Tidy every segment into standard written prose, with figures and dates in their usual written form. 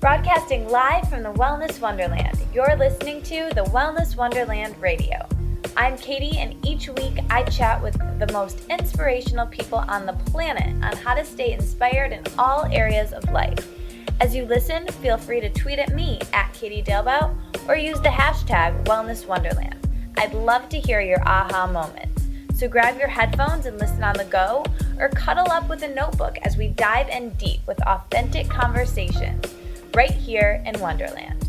Broadcasting live from the Wellness Wonderland, you're listening to the Wellness Wonderland Radio. I'm Katie, and each week I chat with the most inspirational people on the planet on how to stay inspired in all areas of life. As you listen, feel free to tweet at me at Katie Dalebout or use the hashtag Wellness Wonderland. I'd love to hear your aha moments. So grab your headphones and listen on the go, or cuddle up with a notebook as we dive in deep with authentic conversations right here in Wonderland.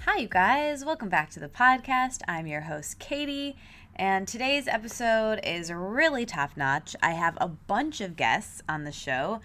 Hi, you guys. Welcome back to the podcast. I'm your host, Katie, and today's episode is really top-notch. I have a bunch of guests on the show.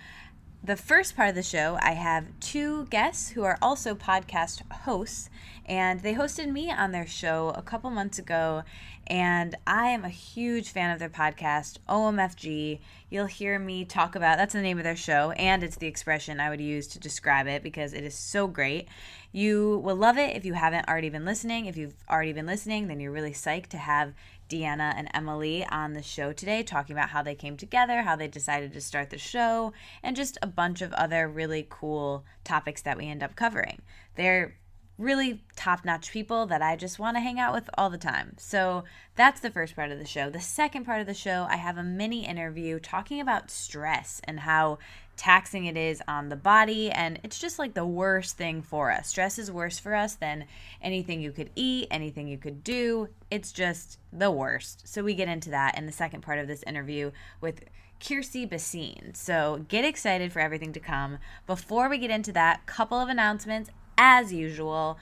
The first part of the show, I have two guests who are also podcast hosts, and they hosted me on their show a couple months ago, and I am a huge fan of their podcast, OMFG. You'll hear me talk about, that's the name of their show, and it's the expression I would use to describe it because it is so great. You will love it if you haven't already been listening. If you've already been listening, then you're really psyched to have Deanna and Emily on the show today, talking about how they came together, how they decided to start the show, and just a bunch of other really cool topics that we end up covering. They're really top-notch people that I just want to hang out with all the time. So that's the first part of the show. The second part of the show, I have a mini interview talking about stress and how taxing it is on the body, and it's just like the worst thing for us. Stress is worse for us than anything you could eat, anything you could do. It's just the worst. So we get into that in the second part of this interview with Kiersey Basine. So get excited for everything to come. Before we get into that, couple of announcements as usual.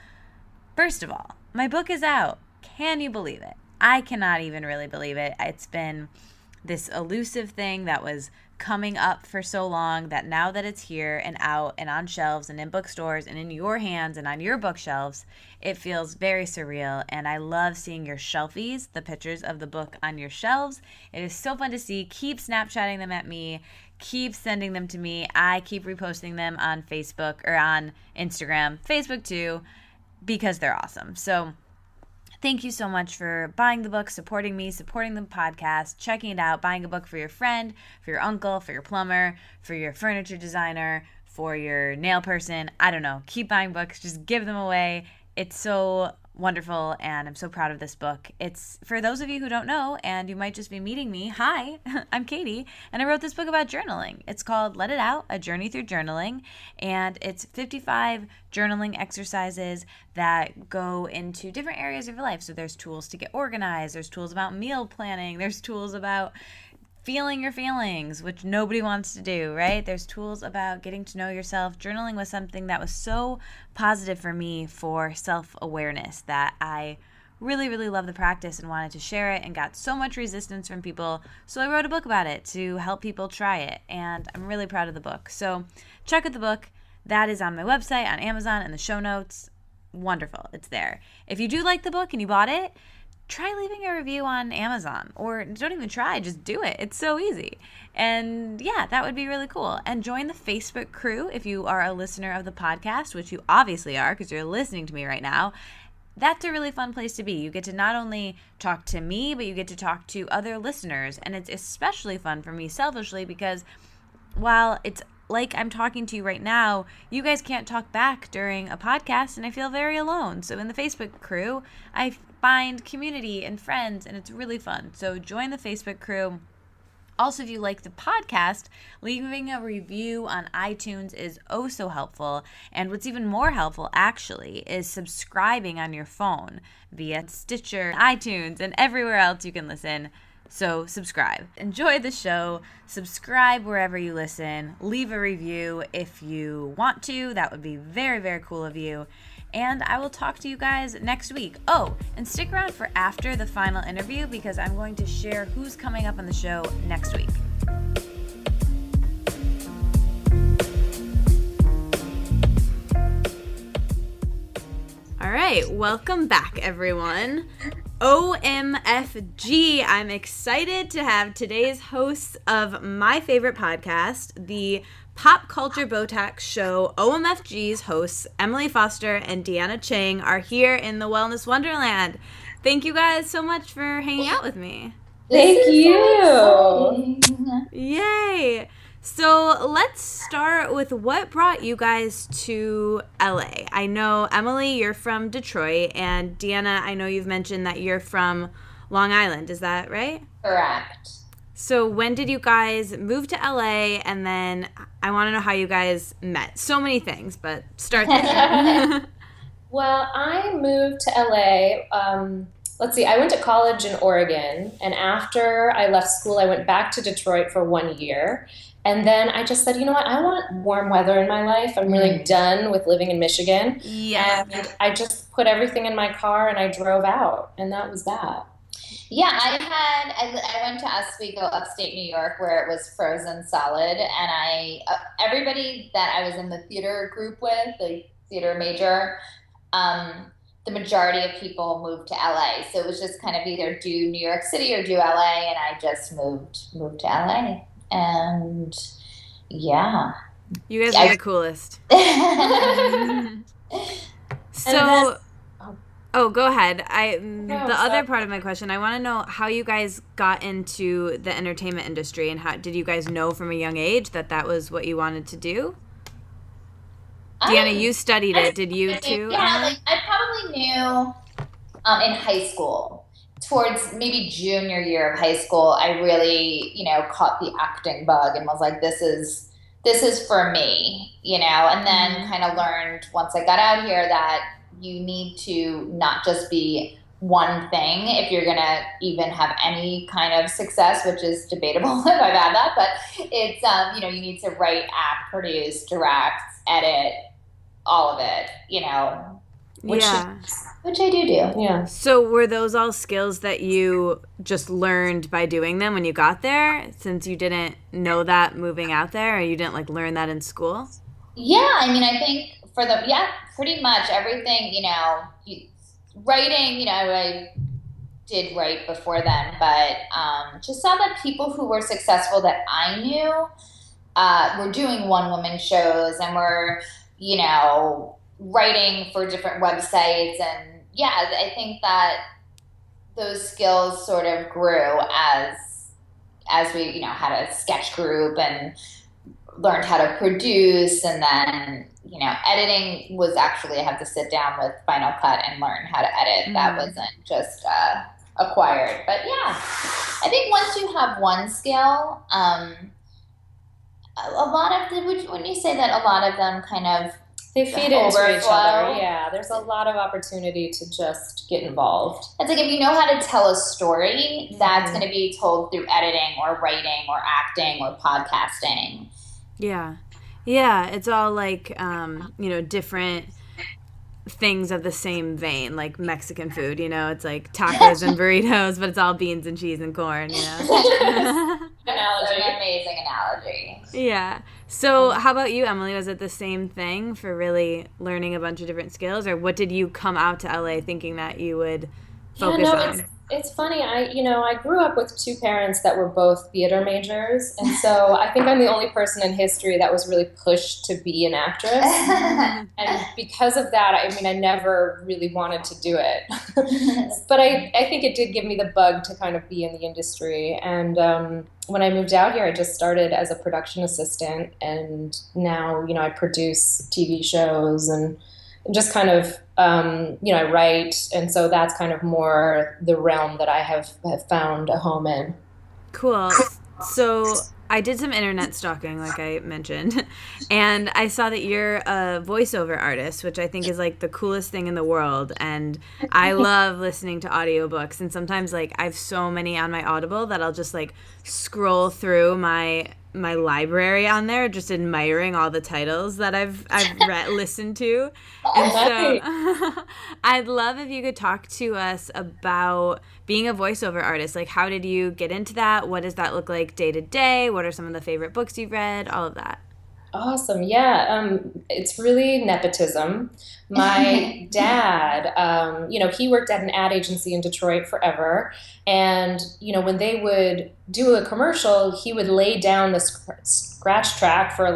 First of all, my book is out. Can you believe it? I cannot even really believe it. It's been this elusive thing that was coming up for so long that now that it's here and out and on shelves and in bookstores and in your hands and on your bookshelves, it feels very surreal. And I love seeing your shelfies, the pictures of the book on your shelves. It is so fun to see. Keep Snapchatting them at me. Keep sending them to me. I keep reposting them on Facebook or on Instagram, Facebook too, because they're awesome. So thank you so much for buying the book, supporting me, supporting the podcast, checking it out, buying a book for your friend, for your uncle, for your plumber, for your furniture designer, for your nail person. I don't know. Keep buying books. Just give them away. It's so wonderful, and I'm so proud of this book. It's for those of you who don't know, and you might just be meeting me. Hi, I'm Katie, and I wrote this book about journaling. It's called Let It Out, A Journey Through Journaling, and it's 55 journaling exercises that go into different areas of your life. So there's tools to get organized, there's tools about meal planning, there's tools about feeling your feelings, which nobody wants to do, right? There's tools about getting to know yourself. Journaling was something that was so positive for me for self-awareness that I really, really love the practice and wanted to share it and got so much resistance from people. So I wrote a book about it to help people try it, and I'm really proud of the book. So check out the book. That is on my website, on Amazon, in the show notes. Wonderful. It's there. If you do like the book and you bought it, try leaving a review on Amazon, or don't even try, just do it. It's so easy. And yeah, that would be really cool. And join the Facebook crew if you are a listener of the podcast, which you obviously are because you're listening to me right now. That's a really fun place to be. You get to not only talk to me, but you get to talk to other listeners. And it's especially fun for me selfishly because while it's like I'm talking to you right now, you guys can't talk back during a podcast, and I feel very alone. So in the Facebook crew, I find community and friends, and it's really fun. So join the Facebook crew. Also, if you like the podcast, leaving a review on iTunes is oh so helpful. And what's even more helpful, actually, is subscribing on your phone via Stitcher, iTunes, and everywhere else you can listen. So subscribe. Enjoy the show. Subscribe wherever you listen. Leave a review if you want to. That would be very, very cool of you. And I will talk to you guys next week. Oh, and stick around for after the final interview because I'm going to share who's coming up on the show next week. All right, welcome back, everyone. OMFG. I'm excited to have today's hosts of my favorite podcast, the Pop Culture Botox Show. OMFG's hosts, Emily Foster and Deanna Chang, are here in the Wellness Wonderland. Thank you guys so much for hanging out with me. Thank you. Yay. So let's start with what brought you guys to LA. I know, Emily, you're from Detroit, and Deanna, I know you've mentioned that you're from Long Island. Is that right? Correct. So when did you guys move to LA? And then I want to know how you guys met. So many things, but start there. Well, I moved to LA. Let's see, I went to college in Oregon, and after I left school, I went back to Detroit for 1 year. And then I just said, you know what, I want warm weather in my life. I'm really done with living in Michigan. Yeah. And I just put everything in my car and I drove out, and that was that. Yeah, I went to Oswego, upstate New York, where it was frozen solid, and everybody that I was in the theater group with, the theater major, the majority of people moved to LA. So it was just kind of either do New York City or do LA, and I just moved to LA. And yeah. You guys are the coolest. So, go ahead. The other part of my question, I want to know how you guys got into the entertainment industry, and how did you guys know from a young age that was what you wanted to do? Deanna, you studied it. Did you too? Yeah, I probably knew in high school. Towards maybe junior year of high school, I really, caught the acting bug and was like, this is for me, and then kind of learned once I got out here that you need to not just be one thing if you're going to even have any kind of success, which is debatable if I've had that, but it's, you need to write, act, produce, direct, edit, all of it, which I do. Yeah. So were those all skills that you just learned by doing them when you got there, since you didn't know that moving out there, or you didn't learn that in school? Yeah, I think pretty much everything, writing, I did write before then, but just saw that people who were successful that I knew were doing one-woman shows and were, writing for different websites. And yeah, I think that those skills sort of grew as we, had a sketch group and learned how to produce. And then, editing was actually, I have to sit down with Final Cut and learn how to edit. Mm-hmm. That wasn't just acquired. But yeah, I think once you have one skill, a lot of when you say that, a lot of them kind of they feed into each other. Yeah, there's a lot of opportunity to just get involved. It's like if you know how to tell a story, that's going to be told through editing or writing or acting or podcasting. Yeah. Yeah, it's all different things of the same vein, like Mexican food, it's like tacos and burritos, but it's all beans and cheese and corn, Analogy. An amazing analogy. Yeah. So how about you, Emily? Was it the same thing for really learning a bunch of different skills, or what did you come out to LA thinking that you would focus on? It's funny. I grew up with two parents that were both theater majors, and so I think I'm the only person in history that was really pushed to be an actress. And because of that, I never really wanted to do it. But I think it did give me the bug to kind of be in the industry. And when I moved out here, I just started as a production assistant, and now, I produce TV shows and just kind of, I write. And so that's kind of more the realm that I have found a home in. Cool. So I did some internet stalking, like I mentioned, and I saw that you're a voiceover artist, which I think is the coolest thing in the world. And I love listening to audiobooks, and sometimes I have so many on my Audible that I'll just scroll through my library on there, just admiring all the titles that I've listened to. And so I'd love if you could talk to us about being a voiceover artist. How did you get into that? What does that look like day to day? What are some of the favorite books you've read? All of that. Awesome. Yeah. It's really nepotism. My dad, he worked at an ad agency in Detroit forever. And, when they would do a commercial, he would lay down the scratch track for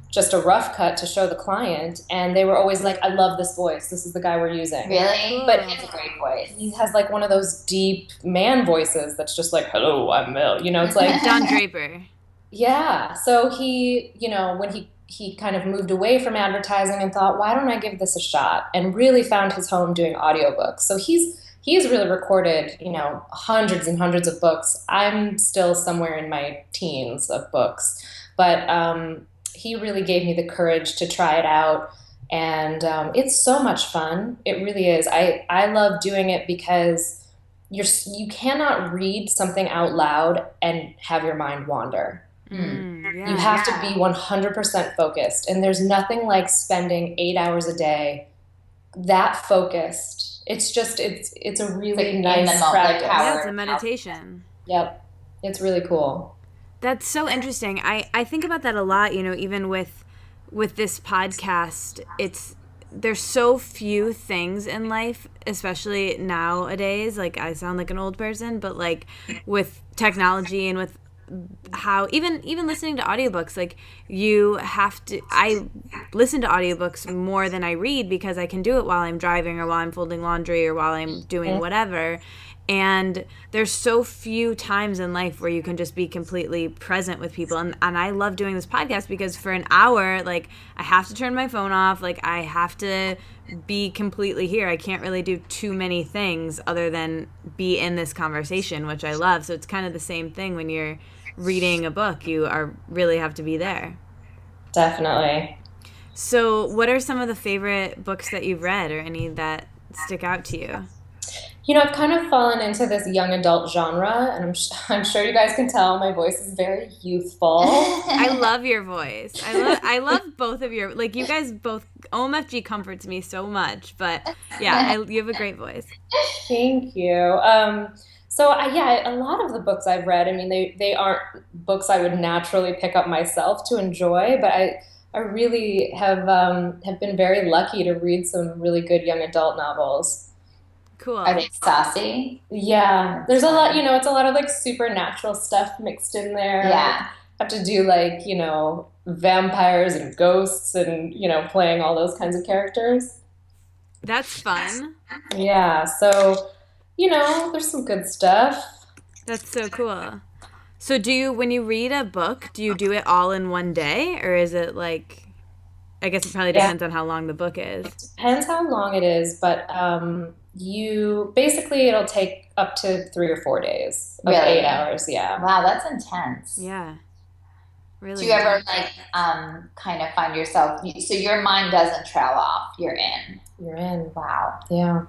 just a rough cut to show the client. And they were always like, I love this voice. This is the guy we're using. Really? But it's a great voice. He has one of those deep man voices that's just hello, I'm Mel. It's like Don Draper. Yeah. So he, when he kind of moved away from advertising and thought, why don't I give this a shot? And really found his home doing audiobooks. So he's really recorded, hundreds and hundreds of books. I'm still somewhere in my teens of books, but he really gave me the courage to try it out. And it's so much fun. It really is. I love doing it because you cannot read something out loud and have your mind wander. Yeah. You have to be 100% focused, and there's nothing like spending 8 hours a day that focused. It's a really like nice in the moment, practice. Yeah, it's a meditation. Yep, it's really cool. That's so interesting. I think about that a lot, even with this podcast. There's so few things in life, especially nowadays. Like, I sound like an old person, but like with technology and with how even listening to audiobooks, like I listen to audiobooks more than I read because I can do it while I'm driving or while I'm folding laundry or while I'm doing whatever. And there's so few times in life where you can just be completely present with people. And I love doing this podcast because for an hour, like, I have to turn my phone off. Like, I have to be completely here. I can't really do too many things other than be in this conversation, which I love. So it's kind of the same thing when you're reading a book. You really have to be there. Definitely. So what are some of the favorite books that you've read, or any that stick out to you? I've kind of fallen into this young adult genre, and I'm sure you guys can tell my voice is very youthful. I love your voice. I love both of your, like, you guys both, OMFG comforts me so much, but yeah, you have a great voice. Thank you. So a lot of the books I've read, I mean, they aren't books I would naturally pick up myself to enjoy, but I really have been very lucky to read some really good young adult novels. Cool. Are they saucy? Yeah, there's a lot, it's a lot of like supernatural stuff mixed in there. Yeah. Have to do like, vampires and ghosts and, playing all those kinds of characters. That's fun. Yeah, so, there's some good stuff. That's so cool. So when you read a book, do you do it all in one day, or is it like, I guess it probably depends on how long the book is. Depends how long it is, but it'll take up to 3 or 4 days of 8 hours. Yeah. Wow, that's intense. Yeah. Really. Do you ever kind of find yourself, so your mind doesn't trail off, you're in? Wow. Yeah.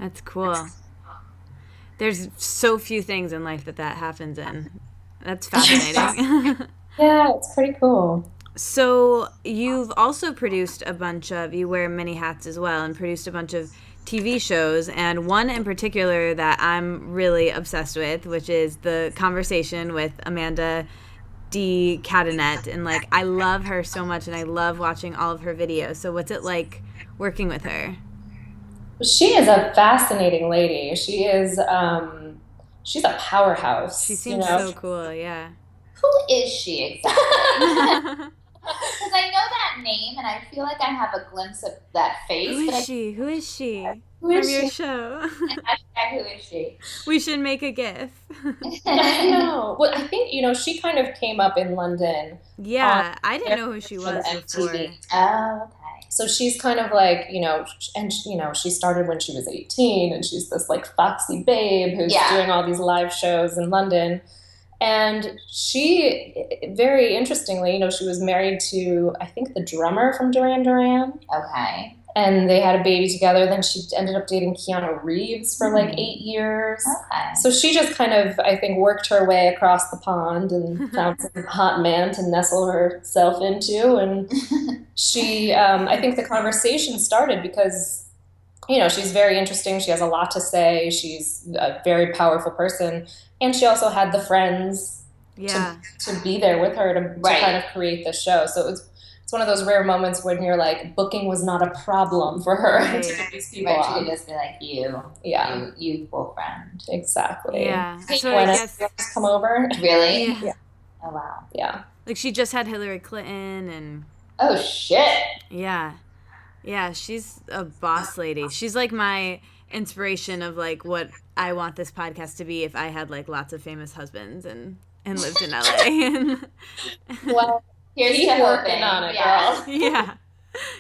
That's cool. There's so few things in life that happens in. That's fascinating. Yeah, it's pretty cool. So you've also produced you wear many hats as well, and produced a bunch of TV shows, and one in particular that I'm really obsessed with, which is The Conversation with Amanda D. Cadenet. And like, I love her so much, and I love watching all of her videos. So what's it like working with her? She is a fascinating lady. She is, she's a powerhouse. She seems so cool, yeah. Who is she exactly? Because I know that name, and I feel like I have a glimpse of that face. Who is she? Who is she? Who is From your she? show. Hashtag who is she? We should make a GIF. I know. Well, I think, she kind of came up in London. Yeah, I didn't know who she was before. Oh, okay. So she's kind of like, she started when she was 18, and she's this like foxy babe who's doing all these live shows in London. And she, very interestingly, she was married to, I think, the drummer from Duran Duran. Okay. And they had a baby together. Then she ended up dating Keanu Reeves for like 8 years. Okay. So she just kind of, I think, worked her way across the pond and found some hot man to nestle herself into. And she, I think the conversation started because, she's very interesting. She has a lot to say. She's a very powerful person. And she also had the friends to be there with her to kind of create the show. So it's one of those rare moments when you're like, booking was not a problem for her. Right. To get these people She on. could just be like, you youthful friend. Exactly. Yeah. So When I guess, come over. Really? Yeah. Oh, wow. Yeah. like, she just had Hillary Clinton, and Oh, shit. yeah, she's a boss lady. She's like my inspiration of like what I want this podcast to be if I had like lots of famous husbands and and lived in LA. Well, Here's keep to working hoping. on it, Yeah. girl. Yeah.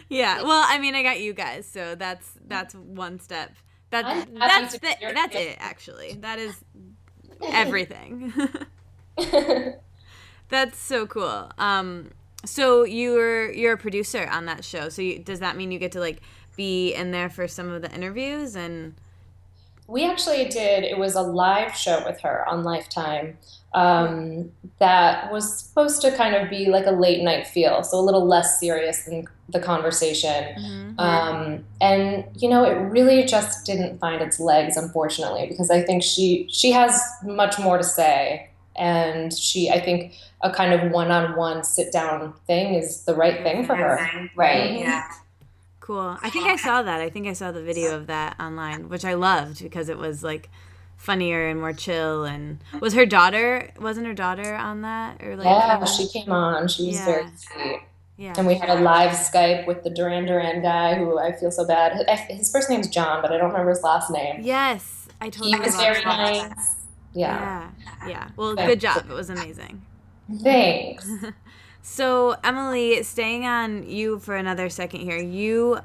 Yeah. Well, I mean, I got you guys, so that's one step. That's it actually. That is everything. That's so cool. So you're a producer on that show. So does that mean you get to like be in there for some of the interviews and? We actually did. It was a live show with her on Lifetime that was supposed to kind of be like a late night feel, so a little less serious than the conversation. And it really just didn't find its legs, unfortunately, because I think she has much more to say, and I think a kind of one-on-one sit-down thing is the right thing for her. Right. Yeah. Cool. I think I saw that. I think I saw the video of that online, which I loved because it was like funnier and more chill. And wasn't her daughter on that? Or like? Yeah, she came on. She was very sweet. Yeah. And we had a live Skype with the Duran Duran guy, who I feel so bad. His first name's John, but I don't remember his last name. Yes, I totally. He was very nice. Yeah. Well, good job. It was amazing. Thanks. So, Emily, staying on you for another second here, you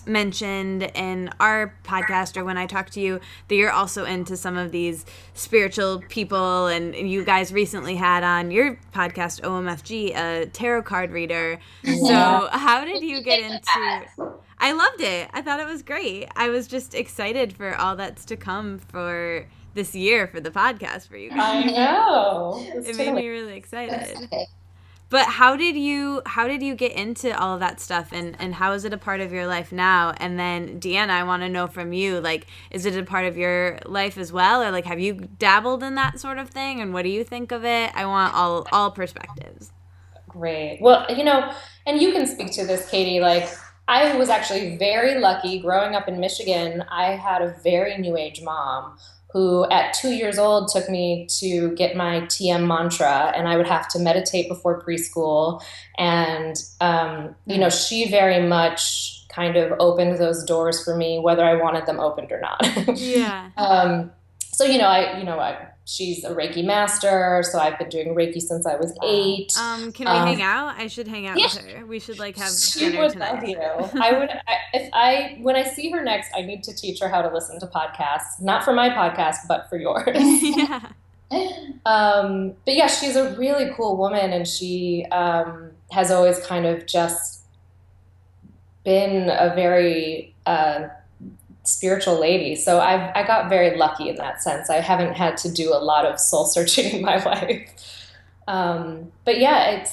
mentioned in our podcast or when I talked to you that you're also into some of these spiritual people, and you guys recently had on your podcast, OMFG, a tarot card reader. So how did you get into... I loved it. I thought it was great. I was just excited for all that's to come for this year for the podcast for you guys. I know. It made me really excited. But how did you get into all of that stuff, and how is it a part of your life now? And then Deanna, I want to know from you, like, is it a part of your life as well, or like have you dabbled in that sort of thing, and what do you think of it? I want all perspectives. Great. Well, and you can speak to this, Katie, like I was actually very lucky growing up in Michigan. I had a very new age mom who at 2 years old took me to get my TM mantra, and I would have to meditate before preschool. And, she very much kind of opened those doors for me, whether I wanted them opened or not. Yeah. She's a Reiki master, so I've been doing Reiki since I was 8. Can we hang out? I should hang out with her. We should have dinner tonight. Love you. When I see her next, I need to teach her how to listen to podcasts, not for my podcast, but for yours. Yeah. But yeah, she's a really cool woman, and she has always kind of just been a very spiritual lady. So I got very lucky in that sense. I haven't had to do a lot of soul searching in my life. But yeah,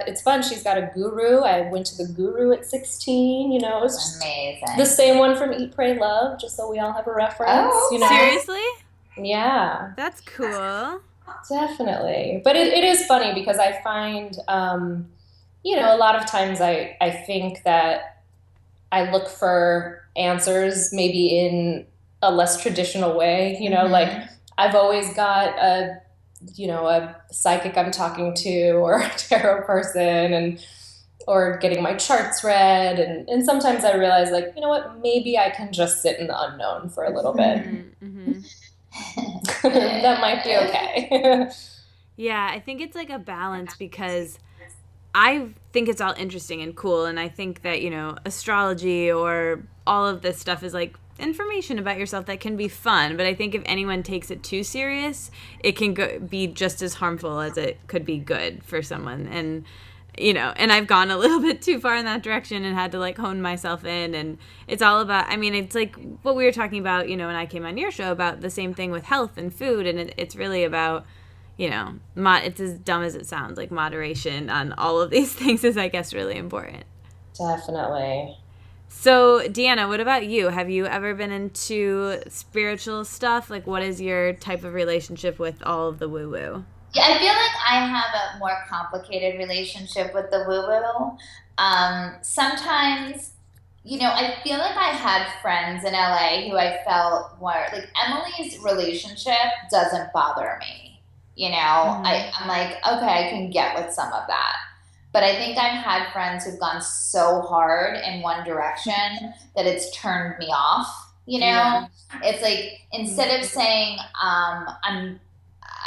it's fun. She's got a guru. I went to the guru at 16, it was just amazing. The same one from Eat, Pray, Love, just so we all have a reference. Oh, seriously? Yeah. That's cool. Definitely. But it is funny because I find, a lot of times I think that I look for answers maybe in a less traditional way, like I've always got a psychic I'm talking to, or a tarot person, or getting my charts read. And sometimes I realize, like, you know what, maybe I can just sit in the unknown for a little bit. That might be okay. Yeah, I think it's like a balance, because I think it's all interesting and cool, and I think that, astrology or all of this stuff is like information about yourself that can be fun, but I think if anyone takes it too serious, it can be just as harmful as it could be good for someone. And and I've gone a little bit too far in that direction and had to like hone myself in. And it's all about, it's like what we were talking about, when I came on your show, about the same thing with health and food, and it's really about, it's as dumb as it sounds, like moderation on all of these things is, I guess, really important. Definitely. So, Deanna, what about you? Have you ever been into spiritual stuff? Like, what is your type of relationship with all of the woo-woo? Yeah, I feel like I have a more complicated relationship with the woo-woo. Sometimes, I feel like I had friends in LA who I felt were, like, Emily's relationship doesn't bother me. I'm like, okay, I can get with some of that. But I think I've had friends who've gone so hard in one direction that it's turned me off, Yeah. It's like, instead of saying,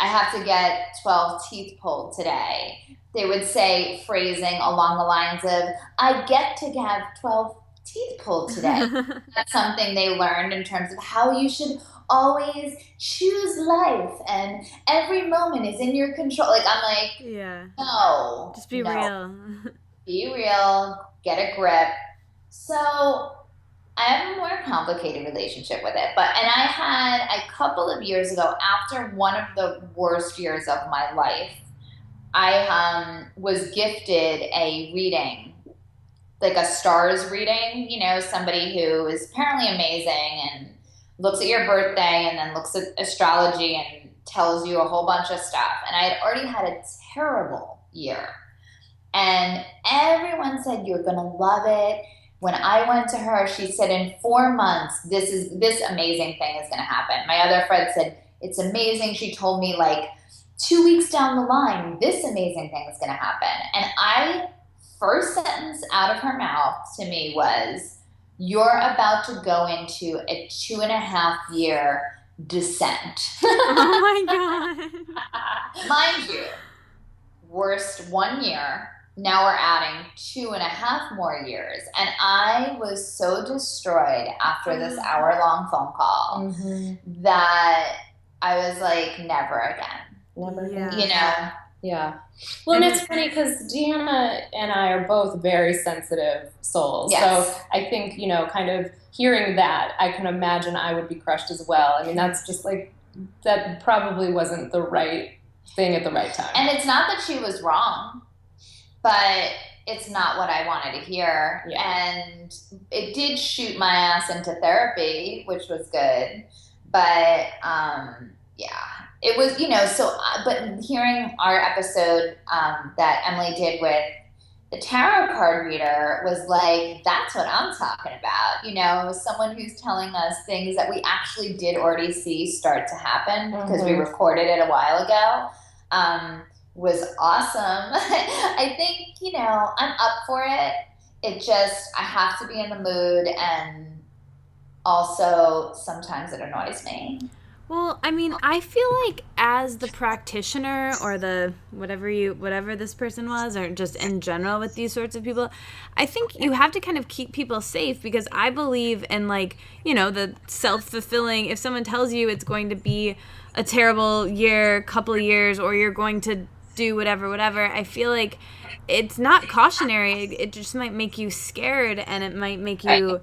I have to get 12 teeth pulled today. They would say phrasing along the lines of, I get to have 12 teeth pulled today. That's something they learned in terms of how you should always choose life and every moment is in your control. Like, I'm like, Yeah. no. Just be real. Be real, get a grip. So I have a more complicated relationship with it. And I had a couple of years ago, after one of the worst years of my life, I was gifted a reading, like a stars reading, somebody who is apparently amazing and looks at your birthday and then looks at astrology and tells you a whole bunch of stuff. And I had already had a terrible year. And everyone said, you're going to love it. When I went to her, she said, in 4 months, this amazing thing is going to happen. My other friend said, it's amazing. She told me like 2 weeks down the line, this amazing thing is going to happen. And first sentence out of her mouth to me was, you're about to go into a 2.5-year descent. Oh my God. Mind you, worst 1 year. Now we're adding 2.5 more years. And I was so destroyed after this hour-long phone call that I was like, never again. Never again. Yeah. Well, and it's funny because Deanna and I are both very sensitive souls. Yes. So I think, kind of hearing that, I can imagine I would be crushed as well. I mean, that's just like, that probably wasn't the right thing at the right time. And it's not that she was wrong, but it's not what I wanted to hear. Yeah. And it did shoot my ass into therapy, which was good. But, it was, but hearing our episode that Emily did with the tarot card reader was like, that's what I'm talking about. Someone who's telling us things that we actually did already see start to happen because we recorded it a while ago. Was awesome. I think, I'm up for it. It just, I have to be in the mood, and also sometimes it annoys me. Well, I mean, I feel like as the practitioner or the whatever this person was, or just in general with these sorts of people, I think you have to kind of keep people safe, because I believe in, like, the self-fulfilling, if someone tells you it's going to be a terrible year, couple of years, or you're going to do whatever, I feel like it's not cautionary. It just might make you scared, and it might make you,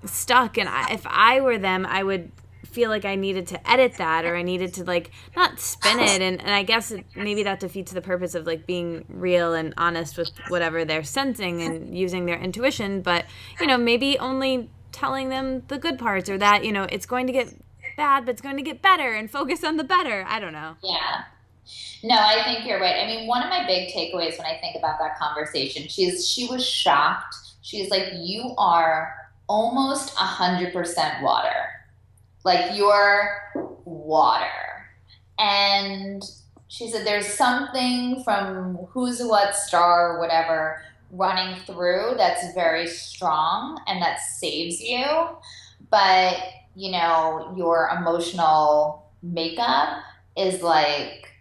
stuck. And if I were them, I would feel like I needed to edit that, or I needed to, like, not spin it, and I guess maybe that defeats the purpose of, like, being real and honest with whatever they're sensing and using their intuition, but maybe only telling them the good parts, or that it's going to get bad but it's going to get better, and focus on the better. I don't know. Yeah. No, I think you're right. I mean, one of my big takeaways when I think about that conversation, she was shocked. She's like, you are almost 100% water. Like, you're water. And she said there's something from who's what star or whatever running through that's very strong and that saves you. But, your emotional makeup is like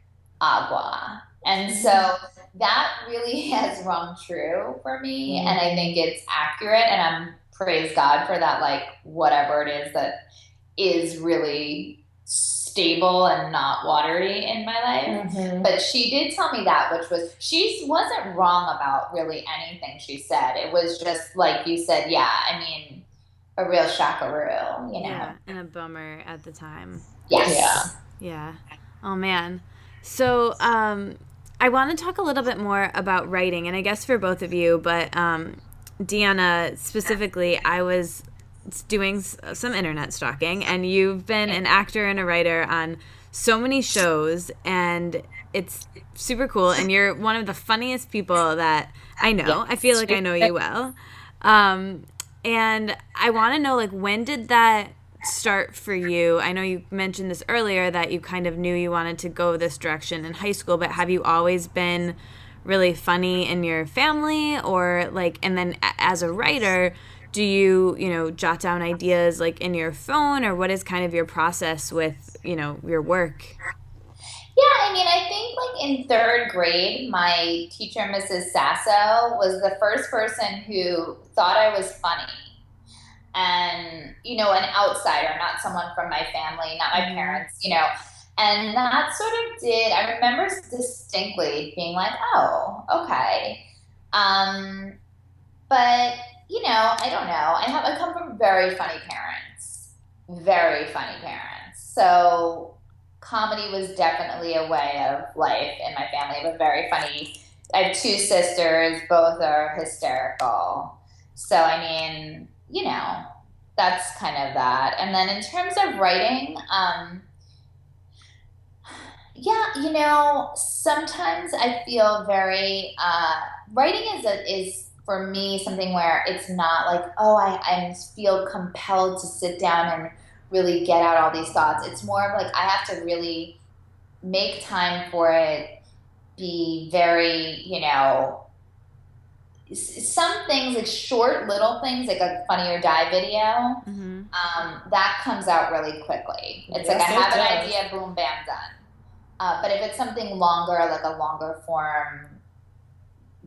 agua. And so that really has rung true for me. And I think it's accurate. And I'm, praise God for that, like, whatever it is that is really stable and not watery in my life. But she did tell me that, which was, she wasn't wrong about really anything she said. It was just like you said, a real shockaroo, Yeah, and a bummer at the time. Yes. Yeah. Oh, man. So I want to talk a little bit more about writing, and I guess for both of you, but Deanna specifically, I was doing some internet stalking, and you've been an actor and a writer on so many shows, and it's super cool, and you're one of the funniest people that I know. I feel like I know you well. And I want to know, like, when did that start for you? I know you mentioned this earlier, that you kind of knew you wanted to go this direction in high school, but have you always been really funny in your family, or like, and then as a writer, do you jot down ideas like in your phone, or what is kind of your process with, your work? Yeah, I mean, I think like in third grade, my teacher, Mrs. Sasso, was the first person who thought I was funny. And, an outsider, not someone from my family, not my parents, And that sort of I remember distinctly being like, oh, okay. But, I don't know. I come from very funny parents, very funny parents. So comedy was definitely a way of life in my family. I have a very funny, I have two sisters, both are hysterical. So, I mean, that's kind of that. And then in terms of writing, yeah, sometimes I feel very writing is for me something where it's not like, oh, I feel compelled to sit down and really get out all these thoughts. It's more of like I have to really make time for it, be very, some things like short little things like a Funny or Die video, that comes out really quickly. It's like I have an idea, boom, bam, done. But if it's something longer, like a longer form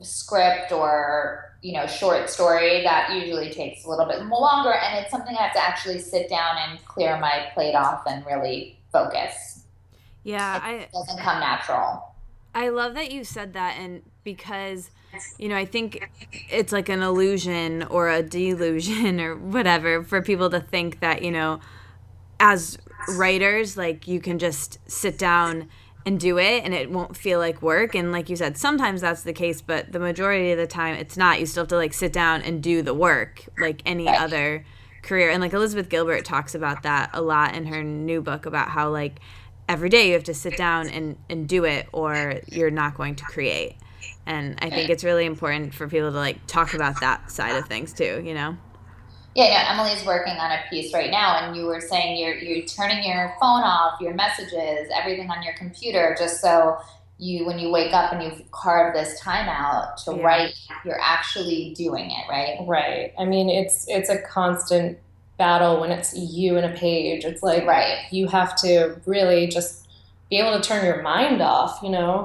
script or short story, that usually takes a little bit more longer, and it's something I have to actually sit down and clear my plate off and really focus. Yeah, it doesn't come natural. I love that you said that, and because I think it's like an illusion or a delusion or whatever for people to think that as writers, like, you can just sit down and do it and it won't feel like work. And like you said, sometimes that's the case, but the majority of the time it's not. You still have to like sit down and do the work like any other career. And like Elizabeth Gilbert talks about that a lot in her new book about how like every day you have to sit down and do it or you're not going to create. And I think it's really important for people to like talk about that side of things too, Yeah, Emily's working on a piece right now, and you were saying you're turning your phone off, your messages, everything on your computer, just so when you wake up and you've carved this time out to write, you're actually doing it, right? Right. I mean, it's a constant battle when it's you and a page. It's like you have to really just be able to turn your mind off,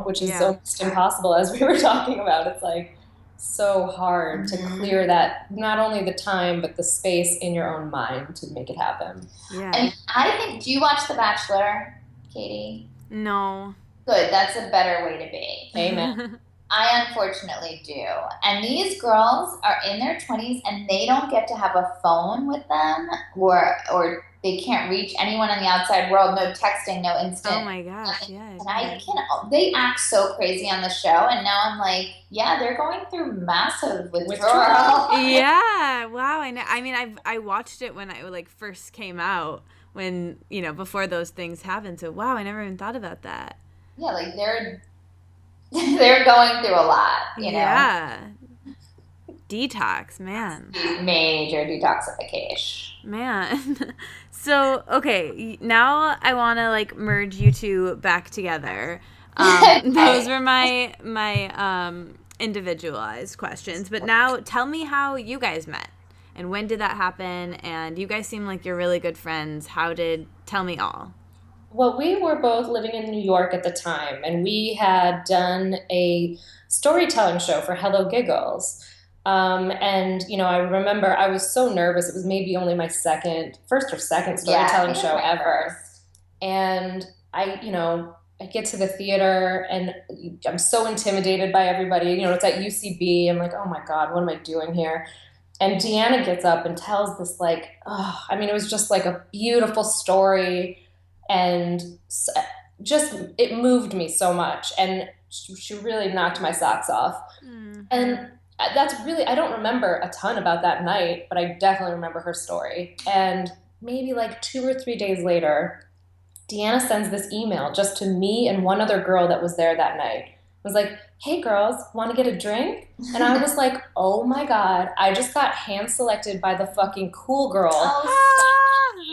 which is almost impossible, as we were talking about. It's like so hard to clear that, not only the time but the space in your own mind to make it happen. And I think, do you watch The Bachelor, Katie? No. Good, that's a better way to be. Amen. I unfortunately do. And these girls are in their 20s and they don't get to have a phone with them or they can't reach anyone in the outside world, no texting, no instant. Oh my gosh, yeah. And they act so crazy on the show, and now I'm like, yeah, they're going through massive withdrawal. Yeah, wow. I mean, I watched it when it like first came out, when before those things happened. So wow, I never even thought about that. Yeah, like they're going through a lot, Yeah. Detox, man. Major detoxification. Man. So, okay, now I want to like merge you two back together. Those were my individualized questions. But now tell me how you guys met and when did that happen? And you guys seem like you're really good friends. Tell me all. Well, we were both living in New York at the time, and we had done a storytelling show for Hello Giggles. And, I remember I was so nervous. It was maybe only my first or second storytelling show ever. And I get to the theater and I'm so intimidated by everybody. It's at UCB. I'm like, oh my God, what am I doing here? And Deanna gets up and tells this it was just like a beautiful story. And just, it moved me so much. And she really knocked my socks off. Mm-hmm. And that's really, I don't remember a ton about that night, but I definitely remember her story. And maybe like 2 or 3 days later, Deanna sends this email just to me and one other girl that was there that night. It was like, hey girls, want to get a drink? And I was like, oh my God, I just got hand selected by the fucking cool girl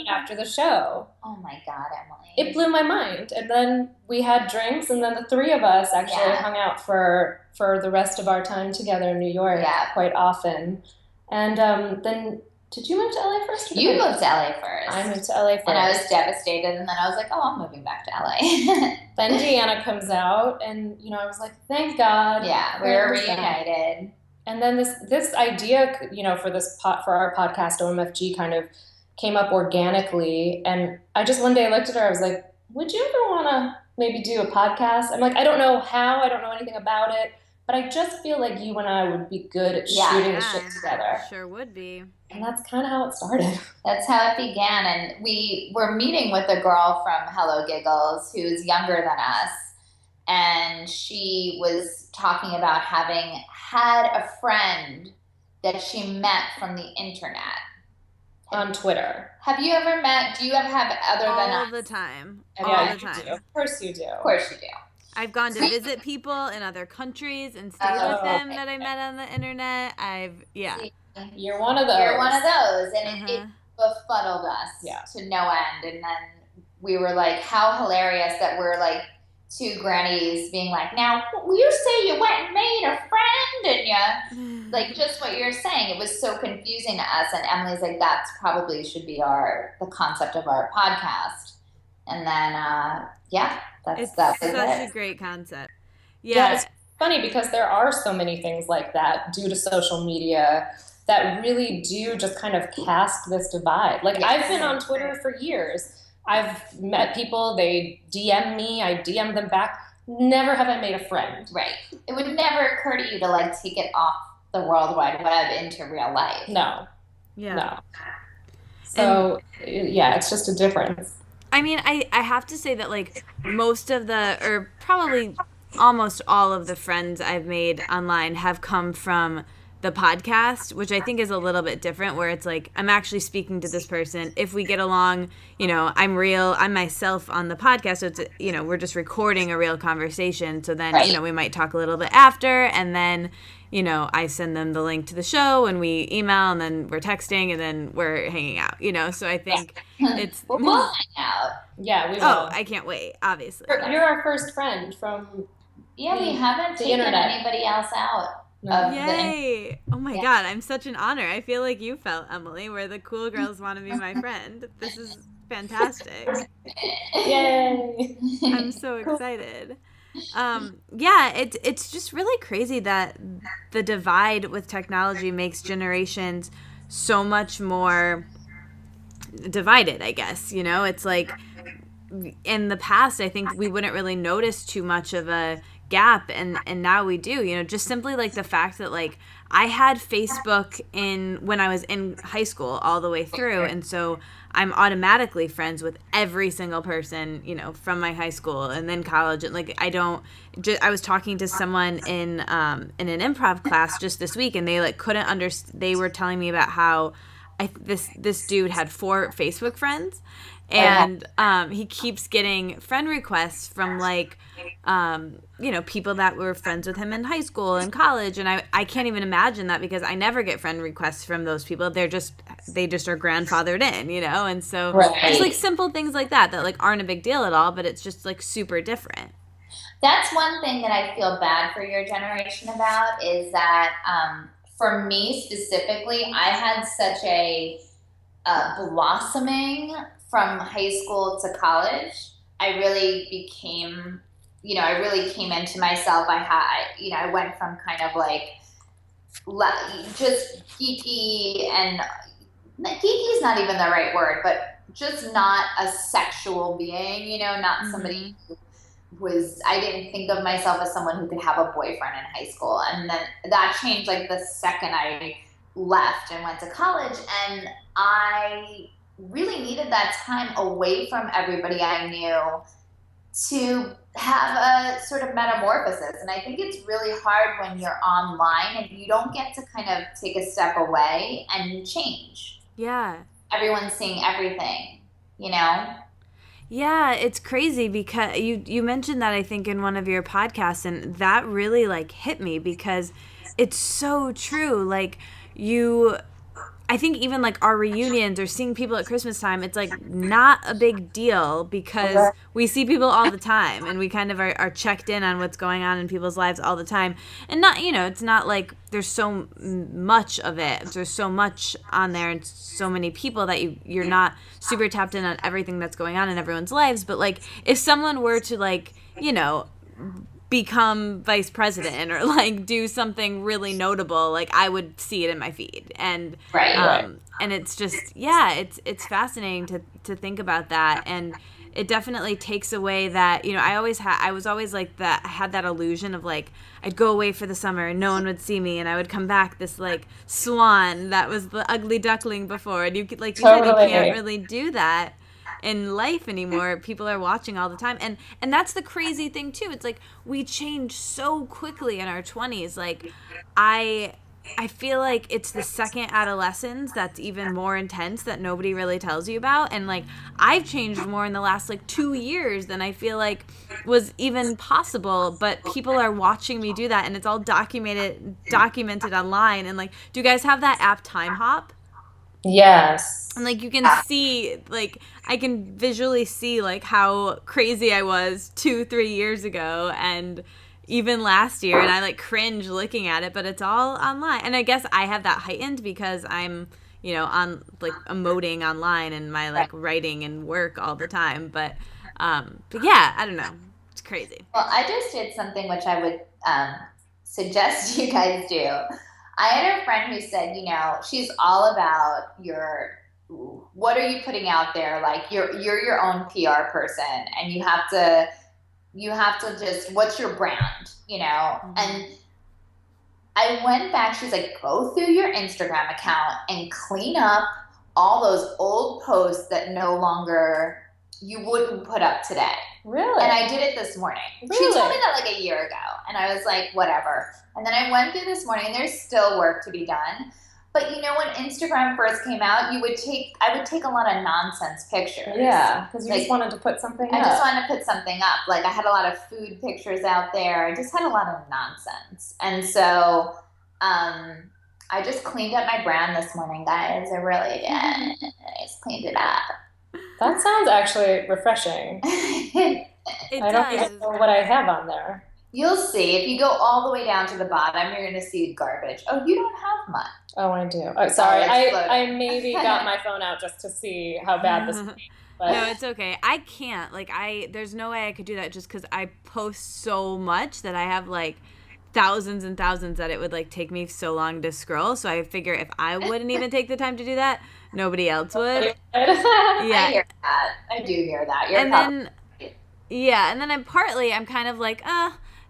after the show. Oh my God, Emily. It blew my mind. And then we had drinks, and then the three of us actually hung out for the rest of our time together in New York quite often. And then Did you move to LA first? You moved to LA first. I moved to LA first. And I was devastated, and then I was like, oh, I'm moving back to LA. Then Deanna comes out, and, you know, I was like, thank God. Yeah, we were reunited. And then this idea, you know, for our podcast, OMFG, kind of came up organically. And I just one day I looked at her, I was like, would you ever want to maybe do a podcast? I'm like, I don't know how, I don't know anything about it, but I just feel like you and I would be good at shooting the shit together. Sure would be. And that's kind of how it started. That's how it began. And we were meeting with a girl from Hello Giggles who's younger than us. And she was talking about having had a friend that she met from the internet. On Twitter. Have you ever met, do you ever have other than us? All the time. All the time. Of course you do. Of course you do. I've gone to visit people in other countries and stayed with them that I met on the internet. You're one of those. You're one of those. And it befuddled us to no end. And then we were like, how hilarious that we're like two grannies being like, now, you say you went and made a friend, and you, like, just what you're saying. It was so confusing to us. And Emily's like, that probably should be the concept of our podcast. And then, that's such a great concept. Yeah, it's funny because there are so many things like that due to social media that really do just kind of cast this divide. Like, I've been on Twitter for years. I've met people, they DM me, I DM them back. Never have I made a friend. Right. It would never occur to you to, like, take it off the World Wide Web into real life. No. Yeah. No. So, it's just a difference. I mean, I have to say that, like, most of or probably almost all of the friends I've made online have come from the podcast, which I think is a little bit different, where it's like, I'm actually speaking to this person. If we get along, you know, I'm myself on the podcast. So it's, you know, we're just recording a real conversation. So then, you know, we might talk a little bit after, and then, you know, I send them the link to the show and we email, and then we're texting, and then we're hanging out, you know? So I think it's... We'll hang out. Yeah, we will. Oh, I can't wait, obviously. You're our first friend from we haven't taken anybody else out. Yay! Oh my God, I'm such an honor. I feel like you felt, Emily, where the cool girls want to be my friend. This is fantastic. Yay! I'm so excited. It's just really crazy that the divide with technology makes generations so much more divided, I guess. You know, it's like in the past, I think we wouldn't really notice too much of a gap, and now we do, you know, just simply like the fact that, like, I had Facebook when I was in high school all the way through, and so I'm automatically friends with every single person, you know, from my high school and then college. And like, I was talking to someone in an improv class just this week, and they like couldn't understand. They were telling me about how this dude had 4 Facebook friends, and he keeps getting friend requests from like you know, people that were friends with him in high school and college, and I can't even imagine that, because I never get friend requests from those people. They just are grandfathered in, you know. And so just like simple things like that like aren't a big deal at all, but it's just like super different. That's one thing that I feel bad for your generation about, is that for me specifically, I had such a blossoming from high school to college. I really became, you know, I really came into myself. I went from kind of like just geeky, and geeky is not even the right word, but just not a sexual being, you know, not somebody who I didn't think of myself as someone who could have a boyfriend in high school. And then that changed like the second I left and went to college, and I really needed that time away from everybody I knew to have a sort of metamorphosis. And I think it's really hard when you're online and you don't get to kind of take a step away and change. Yeah. Everyone's seeing everything, you know? Yeah, it's crazy because you mentioned that, I think, in one of your podcasts, and that really like hit me, because it's so true. Like, I think even like our reunions or seeing people at Christmas time, it's like not a big deal because we see people all the time and we kind of are checked in on what's going on in people's lives all the time. And not, it's not like there's so much of it. There's so much on there and so many people that you're not super tapped in on everything that's going on in everyone's lives. But like if someone were to like, become vice president or like do something really notable, like I would see it in my feed. And and it's just it's fascinating to think about that. And it definitely takes away that I was always like that. I had that illusion of like I'd go away for the summer and no one would see me, and I would come back this like swan that was the ugly duckling before. And you could like Totally. you said, you can't really do that in life anymore. People are watching all the time, and that's the crazy thing too. It's like we change so quickly in our 20s. Like I feel like it's the second adolescence that's even more intense that nobody really tells you about. And like I've changed more in the last like 2 years than I feel like was even possible, but people are watching me do that, and it's all documented online. And like, do you guys have that app Time Hop? Yes. And like you can see, like I can visually see like how crazy I was 2-3 years ago and even last year, and I like cringe looking at it, but it's all online. And I guess I have that heightened because I'm on like emoting online and my like writing and work all the time. But yeah, I don't know, it's crazy. Well, I just did something which I would suggest you guys do. I had a friend who said, she's all about what are you putting out there? Like you're your own PR person, and you have to just, what's your brand, Mm-hmm. And I went back, she's like, go through your Instagram account and clean up all those old posts that no longer you wouldn't put up today. Really? And I did it this morning. Really? She told me that like a year ago, and I was like, whatever. And then I went through this morning, and there's still work to be done. But when Instagram first came out, I would take a lot of nonsense pictures. Yeah, because you just wanted to put something up. I just wanted to put something up. Like I had a lot of food pictures out there. I just had a lot of nonsense. And so I just cleaned up my brand this morning, guys. I really did. I just cleaned it up. That sounds actually refreshing. I don't even know what I have on there. You'll see. If you go all the way down to the bottom, you're going to see garbage. Oh, you don't have much. Oh, I do. Oh, sorry. I maybe got my phone out just to see how bad this is. But. No, it's okay. I can't. Like, there's no way I could do that just because I post so much that I have, like, thousands and thousands that it would, like, take me so long to scroll. So I figure if I wouldn't even take the time to do that, nobody else would. Yeah. I hear that. I do hear that. And then I'm kind of like,